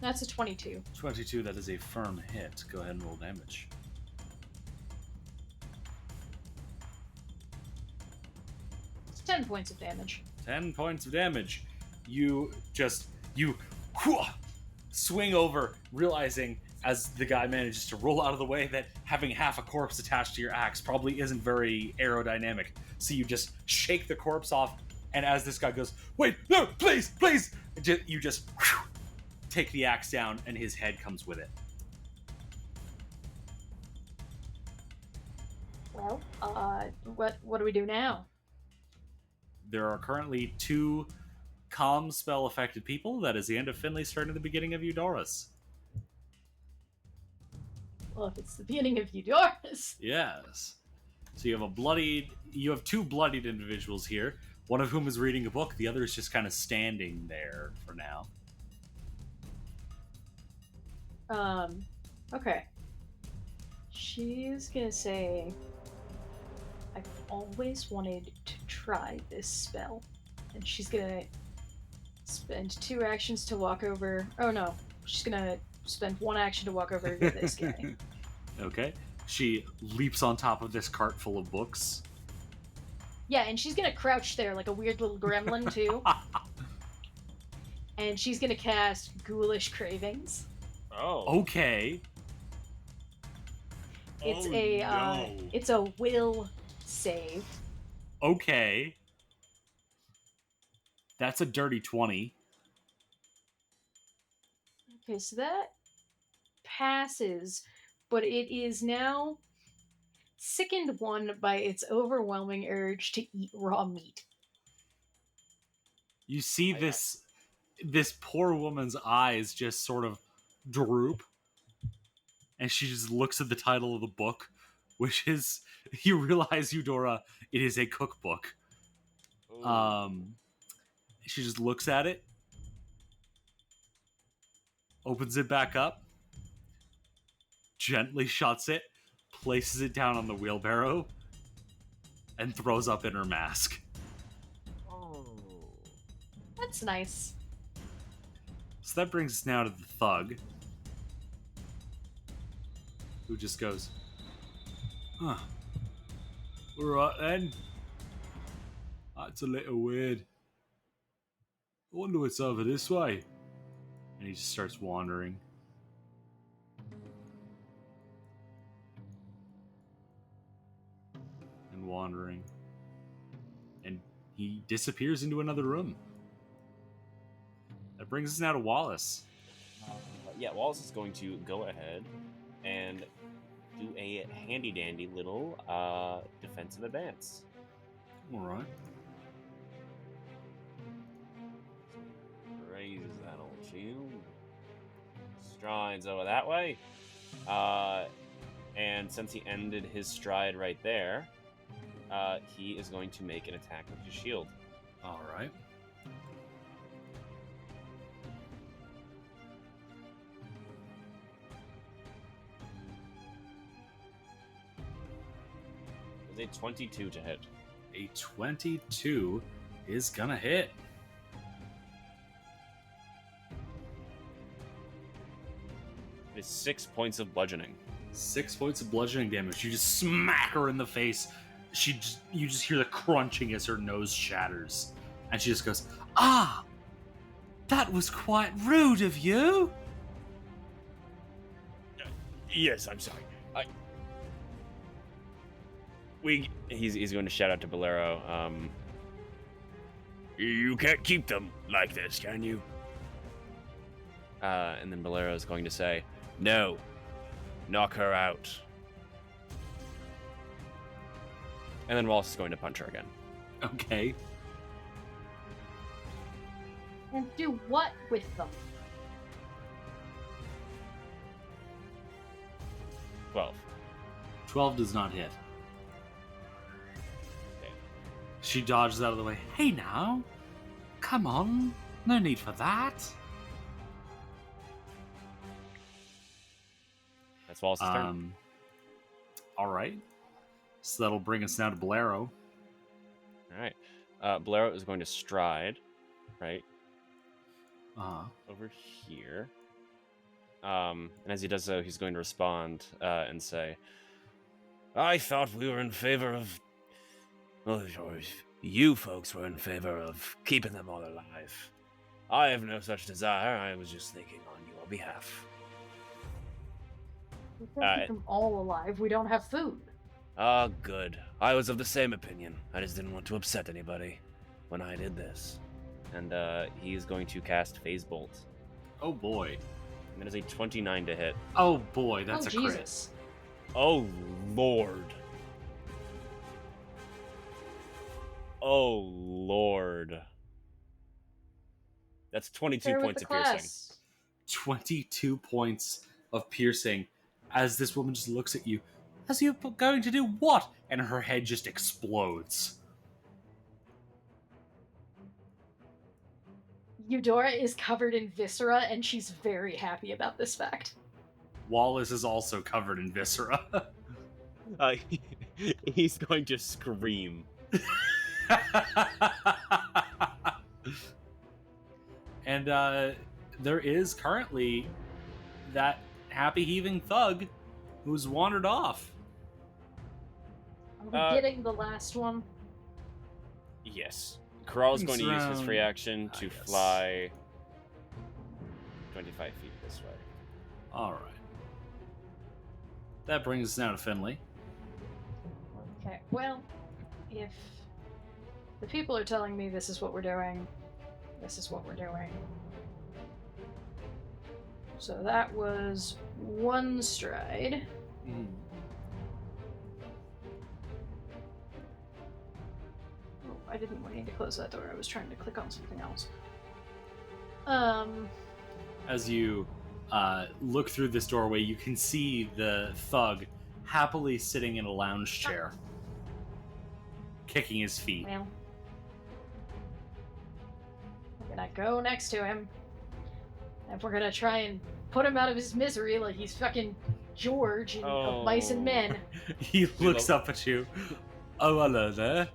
Speaker 2: That's a 22.
Speaker 3: 22, that is a firm hit. Go ahead and roll damage.
Speaker 2: It's 10 points of damage.
Speaker 3: 10 points of damage. You swing over, realizing as the guy manages to roll out of the way that having half a corpse attached to your axe probably isn't very aerodynamic. So you just shake the corpse off, and as this guy goes, "Wait, no, please, please!" you just take the axe down, and his head comes with it.
Speaker 2: Well, what do we do now?
Speaker 3: There are currently 2 calm spell affected people. That is the end of Finley's turn and the beginning of Eudora's.
Speaker 2: Well, if it's the beginning of Eudora's.
Speaker 3: Yes. So you have 2 bloodied individuals here, one of whom is reading a book, the other is just kind of standing there for now.
Speaker 2: Okay. She's gonna say, I've always wanted to try this spell. And she's gonna spend 2 actions to walk over. Oh no, she's gonna spend 1 action to walk over to this guy.
Speaker 3: Okay. She leaps on top of this cart full of books.
Speaker 2: Yeah, and she's gonna crouch there like a weird little gremlin too. And she's gonna cast Ghoulish Cravings.
Speaker 4: Oh.
Speaker 3: Okay.
Speaker 2: It's
Speaker 3: no.
Speaker 2: it's a will save.
Speaker 3: Okay. That's a dirty 20.
Speaker 2: Okay, so that passes, but it is now sickened 1 by its overwhelming urge to eat raw meat.
Speaker 3: You see this poor woman's eyes just sort of droop, and she just looks at the title of the book, which is, you realize, Eudora, it is a cookbook.
Speaker 4: Ooh.
Speaker 3: She just looks at it, opens it back up, gently shuts it, places it down on the wheelbarrow, and throws up in her mask.
Speaker 4: Oh.
Speaker 2: That's nice.
Speaker 3: So that brings us now to the thug, who just goes, "Huh. Alright then. That's a little weird. I wonder what's over this way." And he just starts wandering. And wandering. And he disappears into another room. That brings us now to Wallace.
Speaker 4: Yeah, Wallace is going to go ahead and do a handy-dandy little defensive advance.
Speaker 3: Alright.
Speaker 4: Raise that old shield. Strides over that way. And since he ended his stride right there, he is going to make an attack with his shield.
Speaker 3: Alright.
Speaker 4: It was a 22 to hit.
Speaker 3: A 22 is gonna hit.
Speaker 4: It is 6 points of bludgeoning.
Speaker 3: 6 points of bludgeoning damage. You just smack her in the face. You just hear the crunching as her nose shatters. And she just goes, "Ah! That was quite rude of you!"
Speaker 4: Yes, I'm sorry. He's going to shout out to Bolero. You can't keep them like this, can you? And then Bolero is going to say, "No, knock her out." And then Wallace is going to punch her again.
Speaker 3: Okay.
Speaker 2: And do what with them?
Speaker 4: 12.
Speaker 3: 12 does not hit.
Speaker 4: Okay.
Speaker 3: She dodges out of the way. Hey now! Come on! No need for that!
Speaker 4: That's Wallace's turn.
Speaker 3: Alright. So that'll bring us now to Bolero.
Speaker 4: All right. Bolero is going to stride, right, over here. And as he does so, he's going to respond and say,
Speaker 5: I thought we were in favor of... Well, or you folks were in favor of keeping them all alive. I have no such desire. I was just thinking on your behalf.
Speaker 2: We can't keep them all alive. We don't have food.
Speaker 5: Ah, good. I was of the same opinion. I just didn't want to upset anybody when I did this.
Speaker 4: and he's going to cast Phase Bolt.
Speaker 3: Oh boy.
Speaker 4: And that is a 29 to hit.
Speaker 3: Oh boy, that's a crit.
Speaker 2: Jesus.
Speaker 4: Oh, Lord. Oh, Lord. That's 22
Speaker 2: Share with
Speaker 4: points
Speaker 2: the
Speaker 4: of piercing.
Speaker 2: class.
Speaker 3: 22 points of piercing as this woman just looks at you. As you going to do what? And her head just explodes.
Speaker 2: Eudora is covered in viscera, and she's very happy about this fact.
Speaker 3: Wallace is also covered in viscera.
Speaker 4: He's going to scream.
Speaker 3: And there is currently that happy heaving thug who's wandered off.
Speaker 2: Are we getting the last one?
Speaker 4: Yes. Koral's going to use his
Speaker 3: Around-
Speaker 4: free action to
Speaker 3: yes.
Speaker 4: fly 25 feet this way.
Speaker 3: Alright. That brings us now to Finley.
Speaker 2: Okay, well, if the people are telling me this is what we're doing, this is what we're doing. So that was one stride. Oh, I didn't need to close that door. I was trying to click on something else.
Speaker 3: As you look through this doorway, you can see the thug happily sitting in a lounge chair, kicking his feet.
Speaker 2: Well, we're gonna go next to him, and we're gonna try and put him out of his misery like he's fucking George in of Mice and Men.
Speaker 3: He looks up at you. Oh, hello there.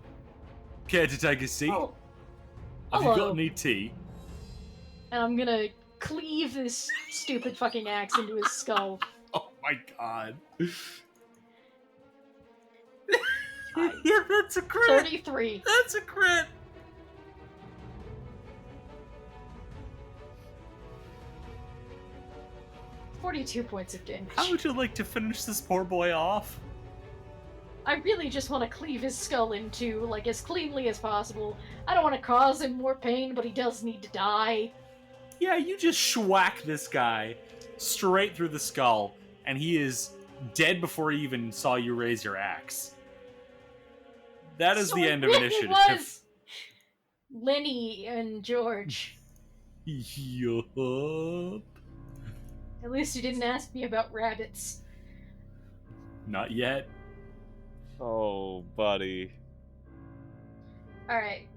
Speaker 3: Care to take a seat?
Speaker 2: Oh,
Speaker 3: Have you got
Speaker 2: hello.
Speaker 3: any tea?
Speaker 2: And I'm gonna cleave this stupid fucking axe into his skull.
Speaker 3: Oh my god. Yeah, that's a crit.
Speaker 2: 33.
Speaker 3: That's a crit.
Speaker 2: $42 points of damage.
Speaker 3: How would you like to finish this poor boy off?
Speaker 2: I really just want to cleave his skull into, like, as cleanly as possible. I don't want to cause him more pain, but he does need to die.
Speaker 3: Yeah, you just schwack this guy straight through the skull, and he is dead before he even saw you raise your axe. That is
Speaker 2: So
Speaker 3: the
Speaker 2: it
Speaker 3: end of
Speaker 2: really
Speaker 3: initiative.
Speaker 2: was Lenny and George.
Speaker 3: Yup.
Speaker 2: At least you didn't ask me about rabbits.
Speaker 3: Not yet.
Speaker 4: Oh, buddy.
Speaker 2: Alright,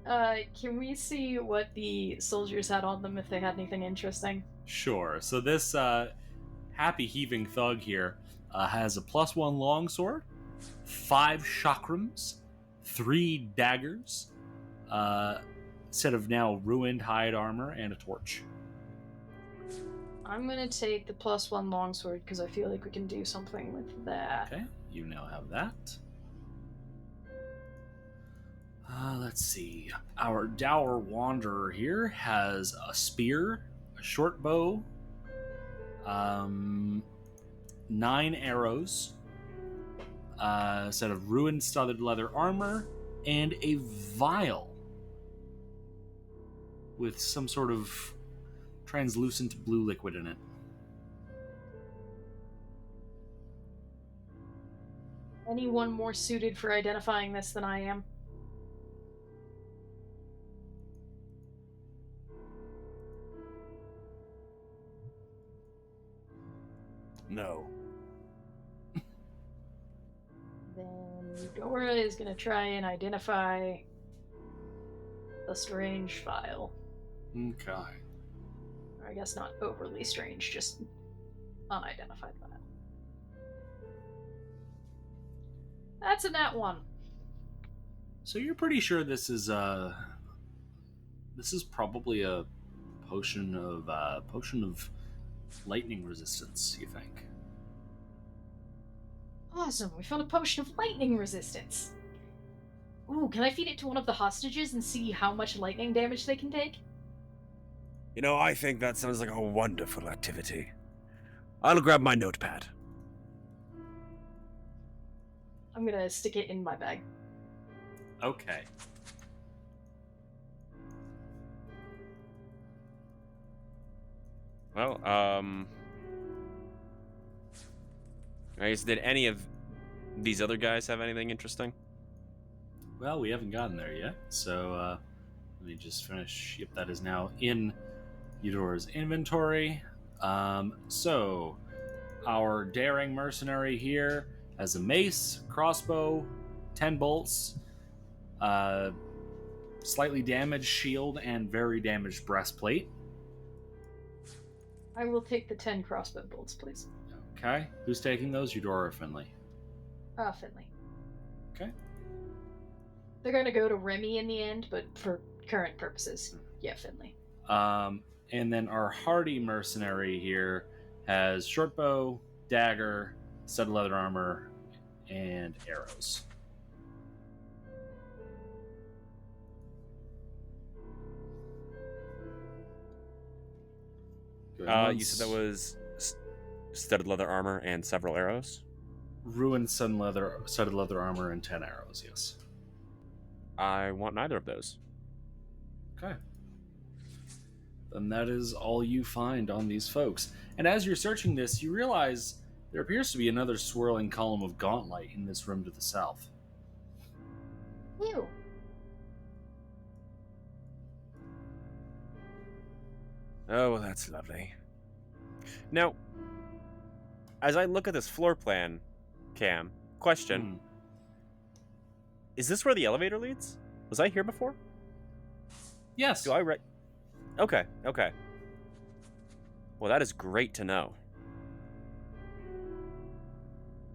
Speaker 2: can we see what the soldiers had on them if they had anything interesting?
Speaker 3: Sure. So this happy heaving thug here has a +1 longsword, 5 chakrams, 3 daggers, set of now ruined hide armor, and a torch.
Speaker 2: I'm gonna take the +1 longsword because I feel like we can do something with that.
Speaker 3: Okay, you now have that. Let's see. Our dour wanderer here has a spear, a short bow, 9 arrows, a set of ruined studded leather armor, and a vial with some sort of translucent blue liquid in it.
Speaker 2: Anyone more suited for identifying this than I am?
Speaker 5: No.
Speaker 2: Eudora is going to try and identify a strange file.
Speaker 3: Okay.
Speaker 2: Or I guess not overly strange, just unidentified file. That's a nat 1.
Speaker 3: So you're pretty sure this is probably a potion of lightning resistance, you think?
Speaker 2: Awesome, we found a potion of lightning resistance. Ooh, can I feed it to one of the hostages and see how much lightning damage they can take?
Speaker 5: You know, I think that sounds like a wonderful activity. I'll grab my notepad.
Speaker 2: I'm gonna stick it in my bag.
Speaker 3: Okay.
Speaker 4: Well, I guess, did any of these other guys have anything interesting?
Speaker 3: Well, we haven't gotten there yet, so let me just finish. Yep, that is now in Eudora's inventory. So, our daring mercenary here has a mace, crossbow, 10 bolts, slightly damaged shield, and very damaged breastplate.
Speaker 2: I will take the 10 crossbow bolts, please.
Speaker 3: Okay. Who's taking those, Eudora or Finley?
Speaker 2: Finley.
Speaker 3: Okay.
Speaker 2: They're gonna go to Remy in the end, but for current purposes, yeah, Finley.
Speaker 3: And then our hardy mercenary here has short bow, dagger, stud leather armor, and arrows.
Speaker 4: You said that was studded leather armor and several arrows?
Speaker 3: Ruined studded leather armor, and 10 arrows, yes.
Speaker 4: I want neither of those.
Speaker 3: Okay. Then that is all you find on these folks. And as you're searching this, you realize there appears to be another swirling column of Gauntlight in this room to the south.
Speaker 2: Ew.
Speaker 4: Oh, well, that's lovely. Now, as I look at this floor plan, Cam, question. Is this where the elevator leads? Was I here before?
Speaker 3: Yes.
Speaker 4: Do I Okay. Well, that is great to know.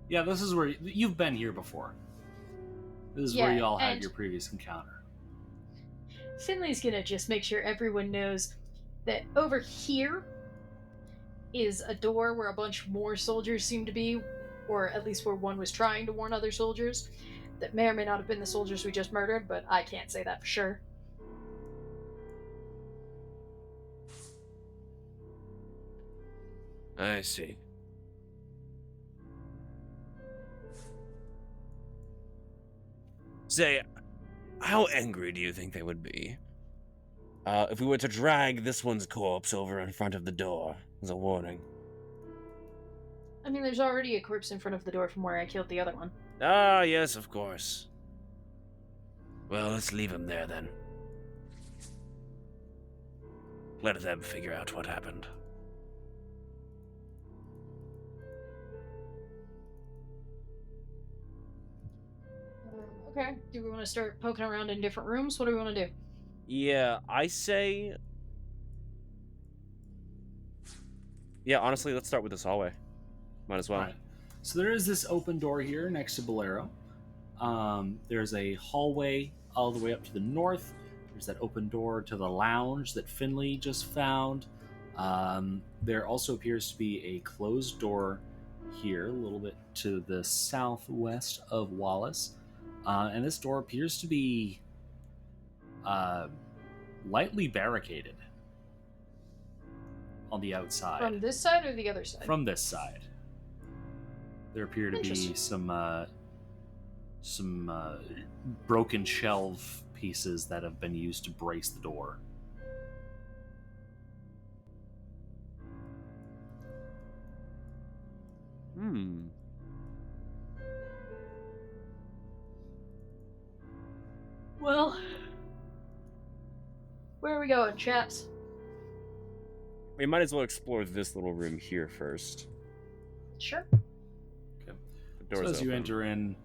Speaker 3: Yeah, this is where you've been here before. This is where
Speaker 2: Yeah,
Speaker 3: you all had
Speaker 2: and-
Speaker 3: your previous encounter.
Speaker 2: Finley's gonna just make sure everyone knows that over here is a door where a bunch more soldiers seem to be, or at least where one was trying to warn other soldiers. That may or may not have been the soldiers we just murdered, but I can't say that for sure.
Speaker 5: I see. Say, how angry do you think they would be if we were to drag this one's corpse over in front of the door as a warning?
Speaker 2: I mean, there's already a corpse in front of the door from where I killed the other one.
Speaker 5: Ah, yes, of course. Well, let's leave him there then. Let them figure out what happened.
Speaker 2: Okay, do we want to start poking around in different rooms? What do we want to do?
Speaker 4: Yeah, I say... Yeah, honestly, let's start with this hallway. Might as well.
Speaker 3: Right. So there is this open door here next to Bolero. There's a hallway all the way up to the north. There's that open door to the lounge that Finley just found. There also appears to be a closed door here, a little bit to the southwest of Wallace. And this door appears to be lightly barricaded on the outside.
Speaker 2: From this side or the other side?
Speaker 3: From this side. There appear to be
Speaker 2: Interesting.
Speaker 3: some broken shelf pieces that have been used to brace the door.
Speaker 2: Well, where are we going, chaps?
Speaker 4: We might as well explore this little room here first.
Speaker 2: Sure.
Speaker 4: The
Speaker 3: So
Speaker 4: door's
Speaker 3: as you
Speaker 4: open.
Speaker 3: enter in,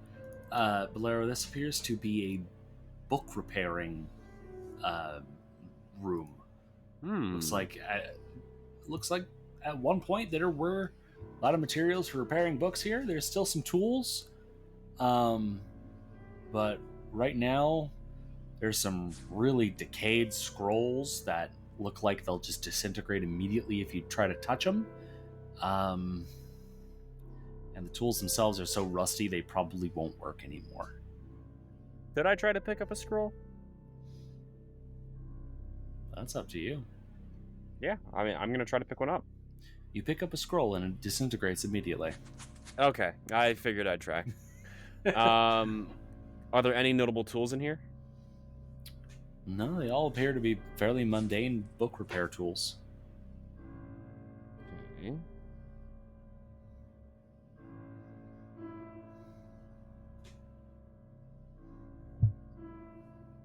Speaker 3: Bolero, this appears to be a book repairing room. Looks like at one point there were a lot of materials for repairing books here. There's still some tools, but right now there's some really decayed scrolls that look like they'll just disintegrate immediately if you try to touch them. And the tools themselves are so rusty they probably won't work anymore.
Speaker 4: Did I try to pick up a scroll?
Speaker 3: That's up to you.
Speaker 4: Yeah, I mean, I'm gonna try to pick one up.
Speaker 3: You pick up a scroll and it disintegrates immediately.
Speaker 4: Okay, I figured I'd try. Are there any notable tools in here?
Speaker 3: No, they all appear to be fairly mundane book repair tools.
Speaker 4: Okay.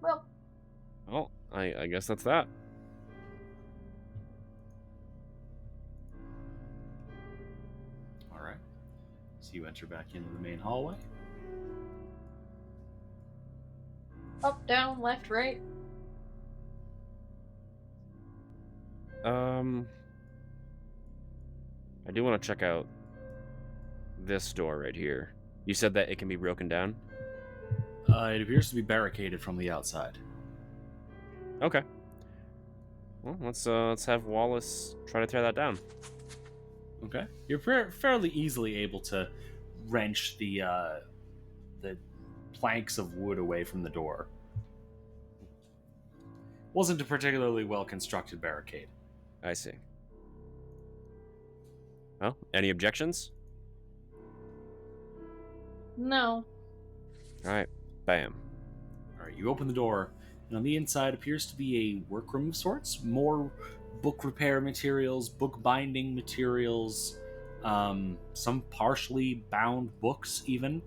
Speaker 2: Well,
Speaker 4: Well, I guess that's that.
Speaker 3: All right. So you enter back into the main hallway.
Speaker 2: up, down, left, right.
Speaker 4: I do want to check out this door right here. You said that it can be broken down?
Speaker 3: It appears to be barricaded from the outside.
Speaker 4: Okay. Well, let's have Wallace try to tear that down.
Speaker 3: Okay. You're fairly easily able to wrench the planks of wood away from the door. Wasn't a particularly well constructed barricade.
Speaker 4: I see. Well, any objections?
Speaker 2: No.
Speaker 4: All right. Bam.
Speaker 3: All right, you open the door, and on the inside appears to be a workroom of sorts. More book repair materials, book binding materials, some partially bound books even.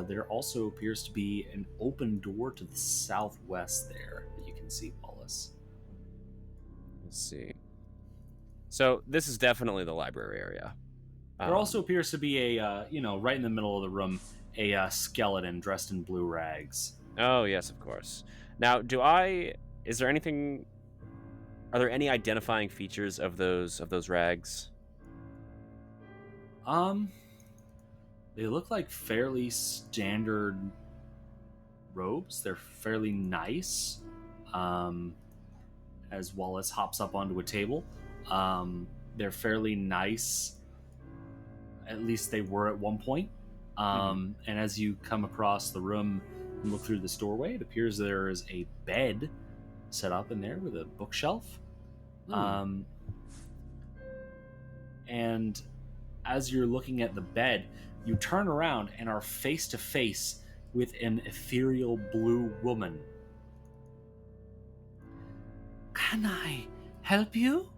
Speaker 3: There also appears to be an open door to the southwest there that you can see, Wallace.
Speaker 4: Let's see. So this is definitely the library area.
Speaker 3: There also appears to be a, right in the middle of the room, a skeleton dressed in blue rags.
Speaker 4: Oh, yes, of course. Now, are there any identifying features of those rags?
Speaker 3: They look like fairly standard robes. They're fairly nice. As Wallace hops up onto a table, they're fairly nice. At least they were at one point. And as you come across the room and look through this doorway, it appears there is a bed set up in there with a bookshelf. And as you're looking at the bed, you turn around and are face to face with an ethereal blue woman. Can I help you?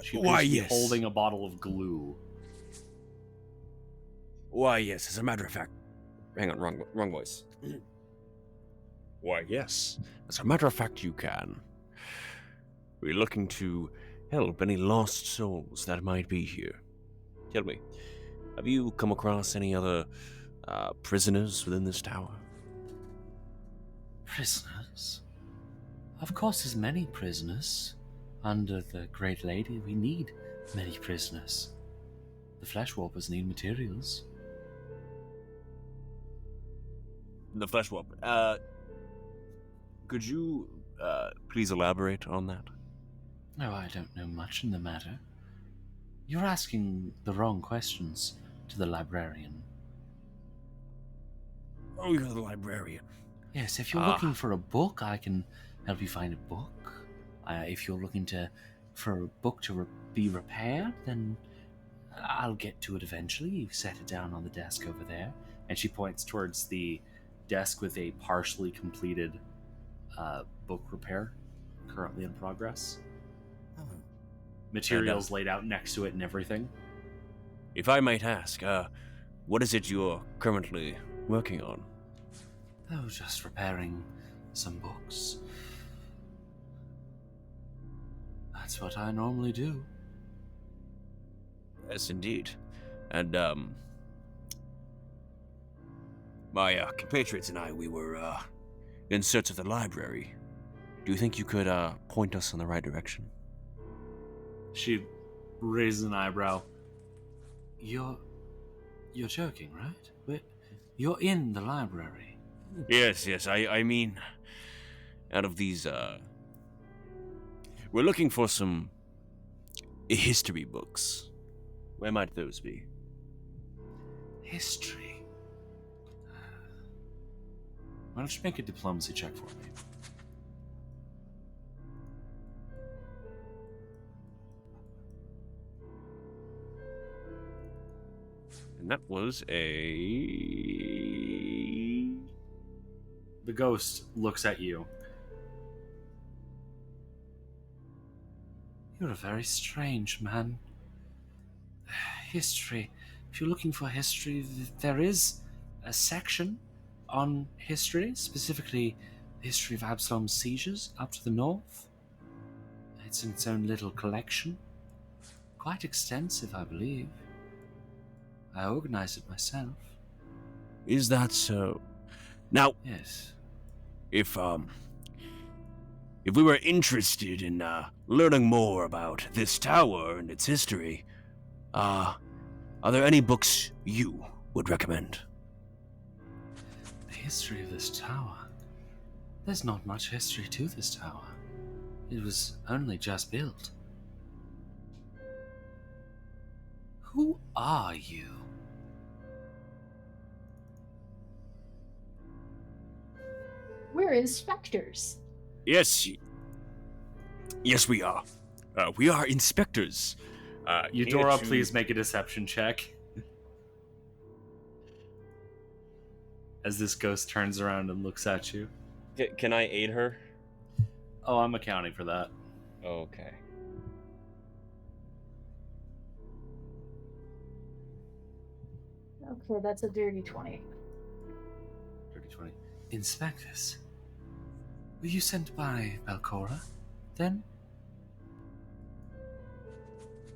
Speaker 3: She appears to be holding a bottle of glue.
Speaker 4: Why, yes. As a matter of fact, hang on, wrong voice. Why, yes. As a matter of fact, you can. We're looking to help any lost souls that might be here. Tell me, have you come across any other prisoners within this tower?
Speaker 3: Prisoners? Of course, there's many prisoners. Under the Great Lady, we need many prisoners. The flesh warpers need materials.
Speaker 4: The flesh warper. Could you please elaborate on that?
Speaker 3: No, I don't know much in the matter. You're asking the wrong questions to the librarian.
Speaker 4: Oh, you're the librarian.
Speaker 3: Yes, if you're looking for a book, I can help you find a book. If you're looking for a book to be repaired, then I'll get to it eventually. You set it down on the desk over there. And she points towards the desk with a partially completed book repair currently in progress. Materials laid out next to it and everything.
Speaker 4: If I might ask, what is it you're currently working on?
Speaker 3: Oh, just repairing some books. That's what I normally do.
Speaker 4: Yes, indeed.
Speaker 5: And, my compatriots and I, we were, in search of the library. Do you think you could, point us in the right direction?
Speaker 3: She raises an eyebrow. You're joking, right? You're in the library.
Speaker 5: Yes, I mean, out of these, we're looking for some history books. Where might those be?
Speaker 3: History. Why don't you make a diplomacy check for me?
Speaker 5: And that was a...
Speaker 3: The ghost looks at you. You're a very strange man. History. If you're looking for history, there is a section on history, specifically the history of Absalom's sieges up to the north. It's in its own little collection. Quite extensive, I believe. I organized it myself.
Speaker 5: Is that so? Now,
Speaker 3: Yes.
Speaker 5: if we were interested in, learning more about this tower and its history, are there any books you would recommend?
Speaker 3: The history of this tower. There's not much history to this tower. It was only just built. Who are you?
Speaker 2: We're inspectors.
Speaker 5: Yes, we are. We are inspectors.
Speaker 3: Eudora, please make a deception check. As this ghost turns around and looks at you.
Speaker 4: Can I aid her?
Speaker 3: Oh, I'm accounting for that.
Speaker 4: Okay.
Speaker 2: Okay, that's a dirty 20.
Speaker 3: 30-20. Inspect this. Were you sent by Belcora, then?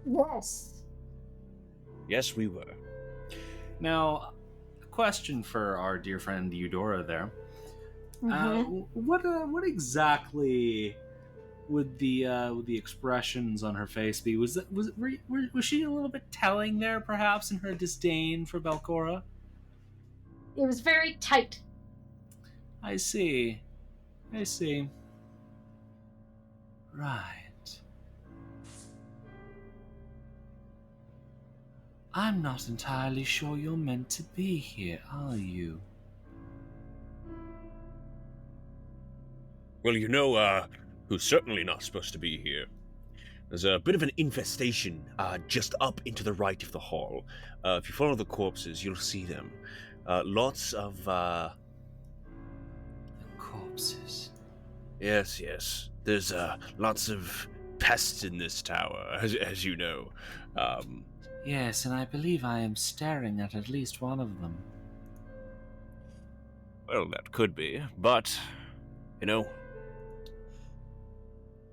Speaker 2: Yes.
Speaker 4: Yes, we were.
Speaker 3: Now, a question for our dear friend Eudora there.
Speaker 2: Mm-hmm.
Speaker 3: What exactly would the expressions on her face be? Was she a little bit telling there, perhaps, in her disdain for Belcora?
Speaker 2: It was very tight.
Speaker 3: I see. Right. I'm not entirely sure you're meant to be here, are you?
Speaker 5: Well, you know, who's certainly not supposed to be here. There's a bit of an infestation, just up into the right of the hall. If you follow the corpses, you'll see them. Lots of,
Speaker 3: The corpses.
Speaker 5: Yes. There's, lots of pests in this tower, as you know.
Speaker 3: Yes, and I believe I am staring at least one of them.
Speaker 5: Well, that could be, but, you know...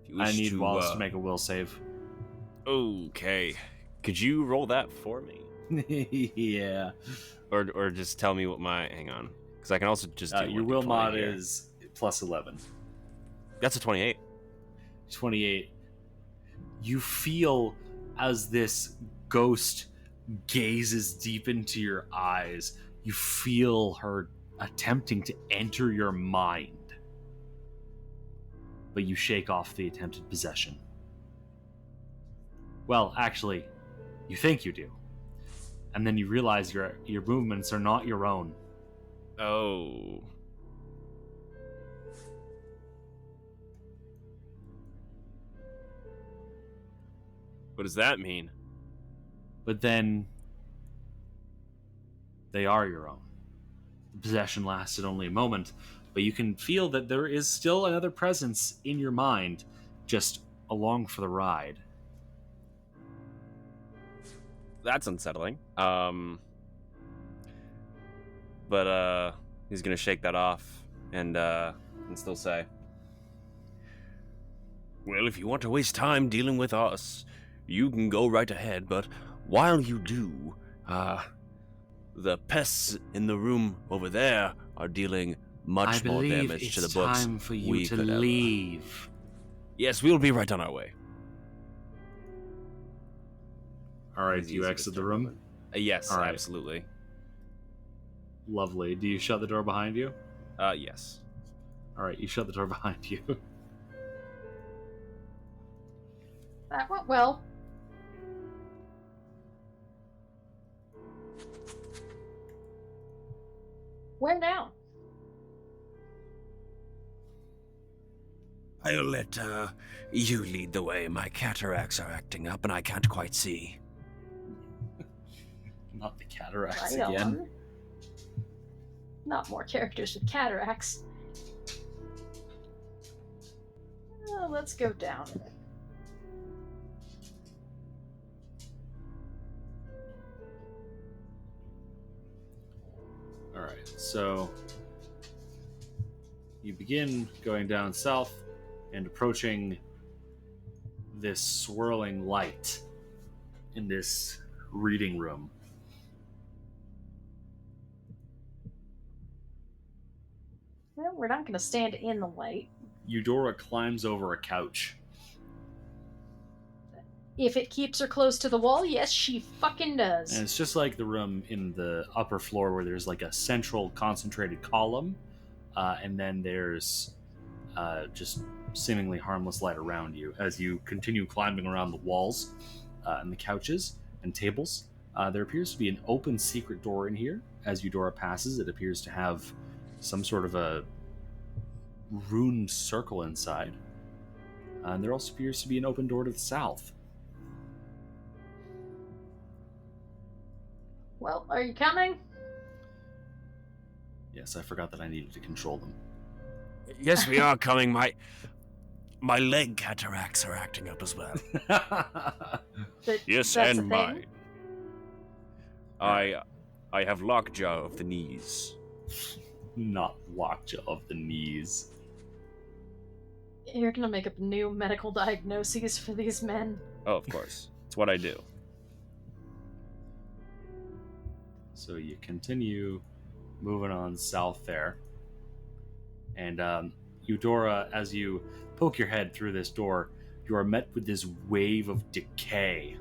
Speaker 5: if you
Speaker 3: I
Speaker 5: wish
Speaker 3: need Wallace to make a will save.
Speaker 5: Okay.
Speaker 4: Could you roll that for me?
Speaker 3: Yeah.
Speaker 4: Or just tell me what my... Hang on. Because I can also just do
Speaker 3: Your
Speaker 4: one
Speaker 3: will
Speaker 4: d20
Speaker 3: mod
Speaker 4: here.
Speaker 3: is plus 11.
Speaker 4: That's a 28.
Speaker 3: 28. You feel as this ghost gazes deep into your eyes, you feel her attempting to enter your mind. But you shake off the attempted possession. Well, actually, you think you do. And then you realize your movements are not your own.
Speaker 4: Oh. What does that mean?
Speaker 3: But then they are your own. The possession lasted only a moment, but you can feel that there is still another presence in your mind, just along for the ride.
Speaker 4: That's unsettling. But he's gonna shake that off and still say,
Speaker 5: Well, if you want to waste time dealing with us, you can go right ahead, but while you do, The pests in the room over there are dealing much
Speaker 1: I
Speaker 5: more
Speaker 1: believe
Speaker 5: damage
Speaker 1: it's
Speaker 5: to the books.
Speaker 1: time for you
Speaker 5: we
Speaker 1: to
Speaker 5: could have.
Speaker 1: leave.
Speaker 5: Yes, we'll be right on our way.
Speaker 3: All right,
Speaker 4: It's
Speaker 3: do you
Speaker 4: easy to
Speaker 3: exit the
Speaker 4: start
Speaker 3: room?
Speaker 4: moving. Yes,
Speaker 3: All right.
Speaker 4: absolutely.
Speaker 3: Lovely. Do you shut the door behind you?
Speaker 4: Yes.
Speaker 3: All right, you shut the door behind you.
Speaker 2: That went well. Where now?
Speaker 5: I'll let you lead the way. My cataracts are acting up and I can't quite see.
Speaker 3: Not the cataracts
Speaker 2: Right
Speaker 3: again.
Speaker 2: on. Not more characters with cataracts. Let's go down.
Speaker 3: All right, so you begin going down south and approaching this swirling light in this reading room.
Speaker 2: Well, we're not going to stand in the light.
Speaker 3: Eudora climbs over a couch.
Speaker 2: If it keeps her close to the wall, yes, she fucking does.
Speaker 3: And it's just like the room in the upper floor where there's like a central concentrated column, and then there's just seemingly harmless light around you. As you continue climbing around the walls and the couches and tables, there appears to be an open secret door in here. As Eudora passes, it appears to have some sort of a rune circle inside. And there also appears to be an open door to the south.
Speaker 2: Well, are you coming?
Speaker 3: Yes, I forgot that I needed to control them.
Speaker 5: Yes, we are coming. My leg cataracts are acting up as well.
Speaker 4: Yes,
Speaker 2: That's
Speaker 4: and
Speaker 2: a thing?
Speaker 4: mine. I have lockjaw of the knees.
Speaker 3: Not lockjaw of the knees.
Speaker 2: You're gonna make up new medical diagnoses for these men.
Speaker 4: Oh, of course. It's what I do.
Speaker 3: So you continue moving on south there. And Eudora, as you poke your head through this door, you are met with this wave of decay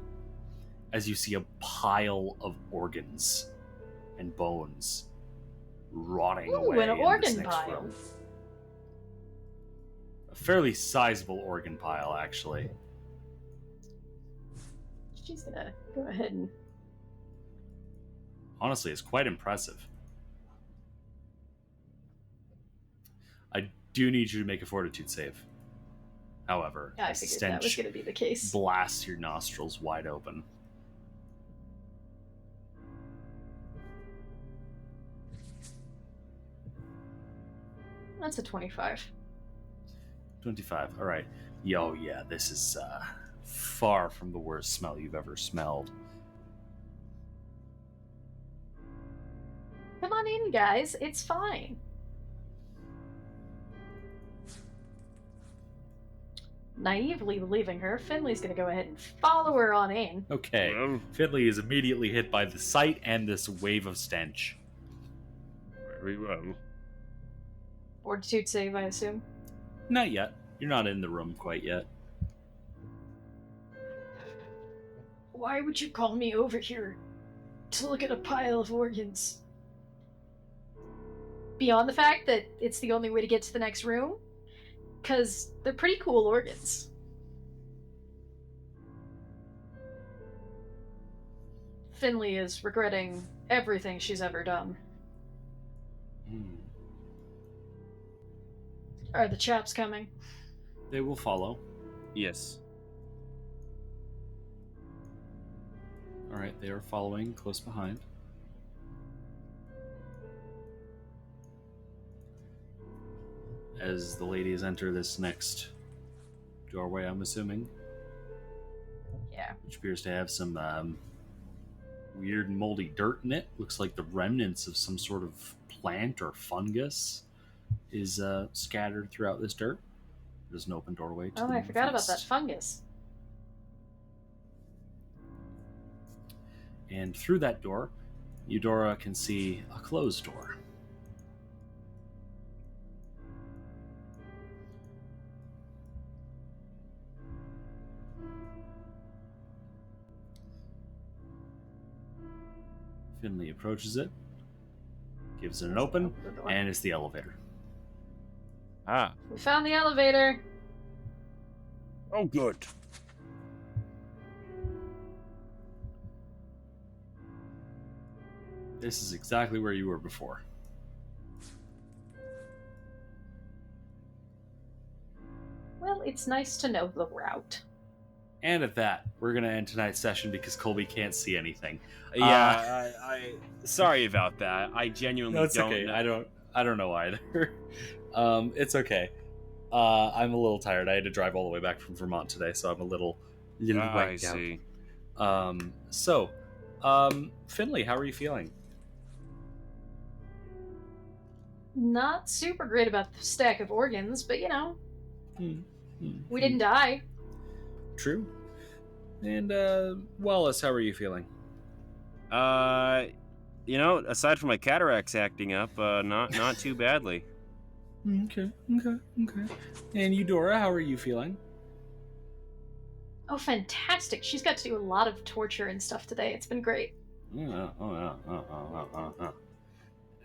Speaker 3: as you see a pile of organs and bones rotting
Speaker 2: Ooh,
Speaker 3: away
Speaker 2: an
Speaker 3: in this
Speaker 2: organ
Speaker 3: next
Speaker 2: pile.
Speaker 3: room. A fairly sizable organ pile, actually.
Speaker 2: She's gonna go ahead and...
Speaker 3: Honestly, it's quite impressive. I do need you to make a fortitude save. However,
Speaker 2: I
Speaker 3: the
Speaker 2: figured that was
Speaker 3: stench
Speaker 2: gonna be the case.
Speaker 3: blasts your nostrils wide open.
Speaker 2: That's a 25.
Speaker 3: 25. All right. Yo, yeah, this is far from the worst smell you've ever smelled.
Speaker 2: Come on in, guys. It's fine. Naively believing her, Finley's gonna go ahead and follow her on in.
Speaker 3: Okay.
Speaker 4: Well,
Speaker 3: Finley is immediately hit by the sight and this wave of stench.
Speaker 4: very well.
Speaker 2: Fortitude save, I assume.
Speaker 3: Not yet. You're not in the room quite yet.
Speaker 2: Why would you call me over here to look at a pile of organs? Beyond the fact that it's the only way to get to the next room? Because they're pretty cool organs. Finley is regretting everything she's ever done. Are the chaps coming?
Speaker 3: They will follow.
Speaker 4: Yes.
Speaker 3: All right, they are following close behind. As the ladies enter this next doorway, I'm assuming,
Speaker 2: Yeah.
Speaker 3: which appears to have some weird moldy dirt in it. Looks like the remnants of some sort of plant or fungus is scattered throughout this dirt. There's an open doorway to
Speaker 2: Oh,
Speaker 3: the
Speaker 2: I forgot about that
Speaker 3: northeast.
Speaker 2: fungus.
Speaker 3: And through that door, Eudora can see a closed door. Finley approaches it, gives it an open,
Speaker 2: Open the door.
Speaker 3: and it's the elevator.
Speaker 4: Ah.
Speaker 2: We found the elevator.
Speaker 4: Oh, good.
Speaker 3: This is exactly where you were before.
Speaker 2: Well, it's nice to know the route.
Speaker 3: And at that, we're going to end tonight's session because Colby can't see anything.
Speaker 4: Yeah, I sorry about that. I genuinely
Speaker 3: No, it's
Speaker 4: don't
Speaker 3: okay.
Speaker 4: know.
Speaker 3: I don't know either. It's okay. I'm a little tired. I had to drive all the way back from Vermont today, so I'm a little
Speaker 4: I
Speaker 3: wiped
Speaker 4: see.
Speaker 3: out. Finley, how are you feeling?
Speaker 2: Not super great about the stack of organs, but we didn't die.
Speaker 3: True. And Wallace, how are you feeling?
Speaker 4: Aside from my cataracts acting up, not too badly.
Speaker 3: Okay. And Eudora, how are you feeling?
Speaker 2: Oh, fantastic. She's got to do a lot of torture and stuff today. It's been great.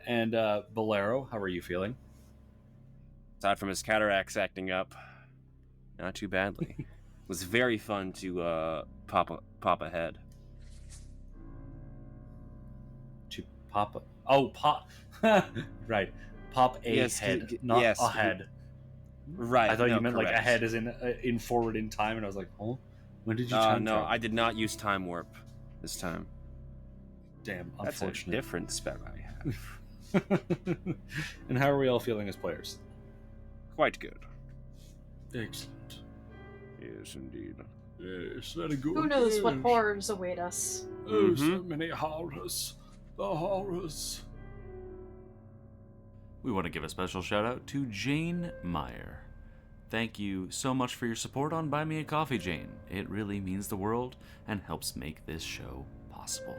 Speaker 3: And Bolero, how are you feeling?
Speaker 4: Aside from his cataracts acting up, not too badly. It was very fun to pop a head.
Speaker 3: To pop right. Pop a head, not a head.
Speaker 4: Right.
Speaker 3: I thought you meant
Speaker 4: correct.
Speaker 3: like a head as in forward in time, and I was like, oh, when did you time
Speaker 4: No,
Speaker 3: travel?
Speaker 4: I did not use time warp this time.
Speaker 3: Damn,
Speaker 4: That's a
Speaker 3: unfortunate.
Speaker 4: different spell I have.
Speaker 3: And how are we all feeling as players?
Speaker 4: Quite good.
Speaker 3: Excellent.
Speaker 4: Yes, indeed.
Speaker 3: Yes, very good.
Speaker 2: Who knows what horrors await us?
Speaker 3: Oh, so many horrors. The horrors.
Speaker 1: We want to give a special shout out to Jane Meyer. Thank you so much for your support on Buy Me a Coffee, Jane. It really means the world and helps make this show possible.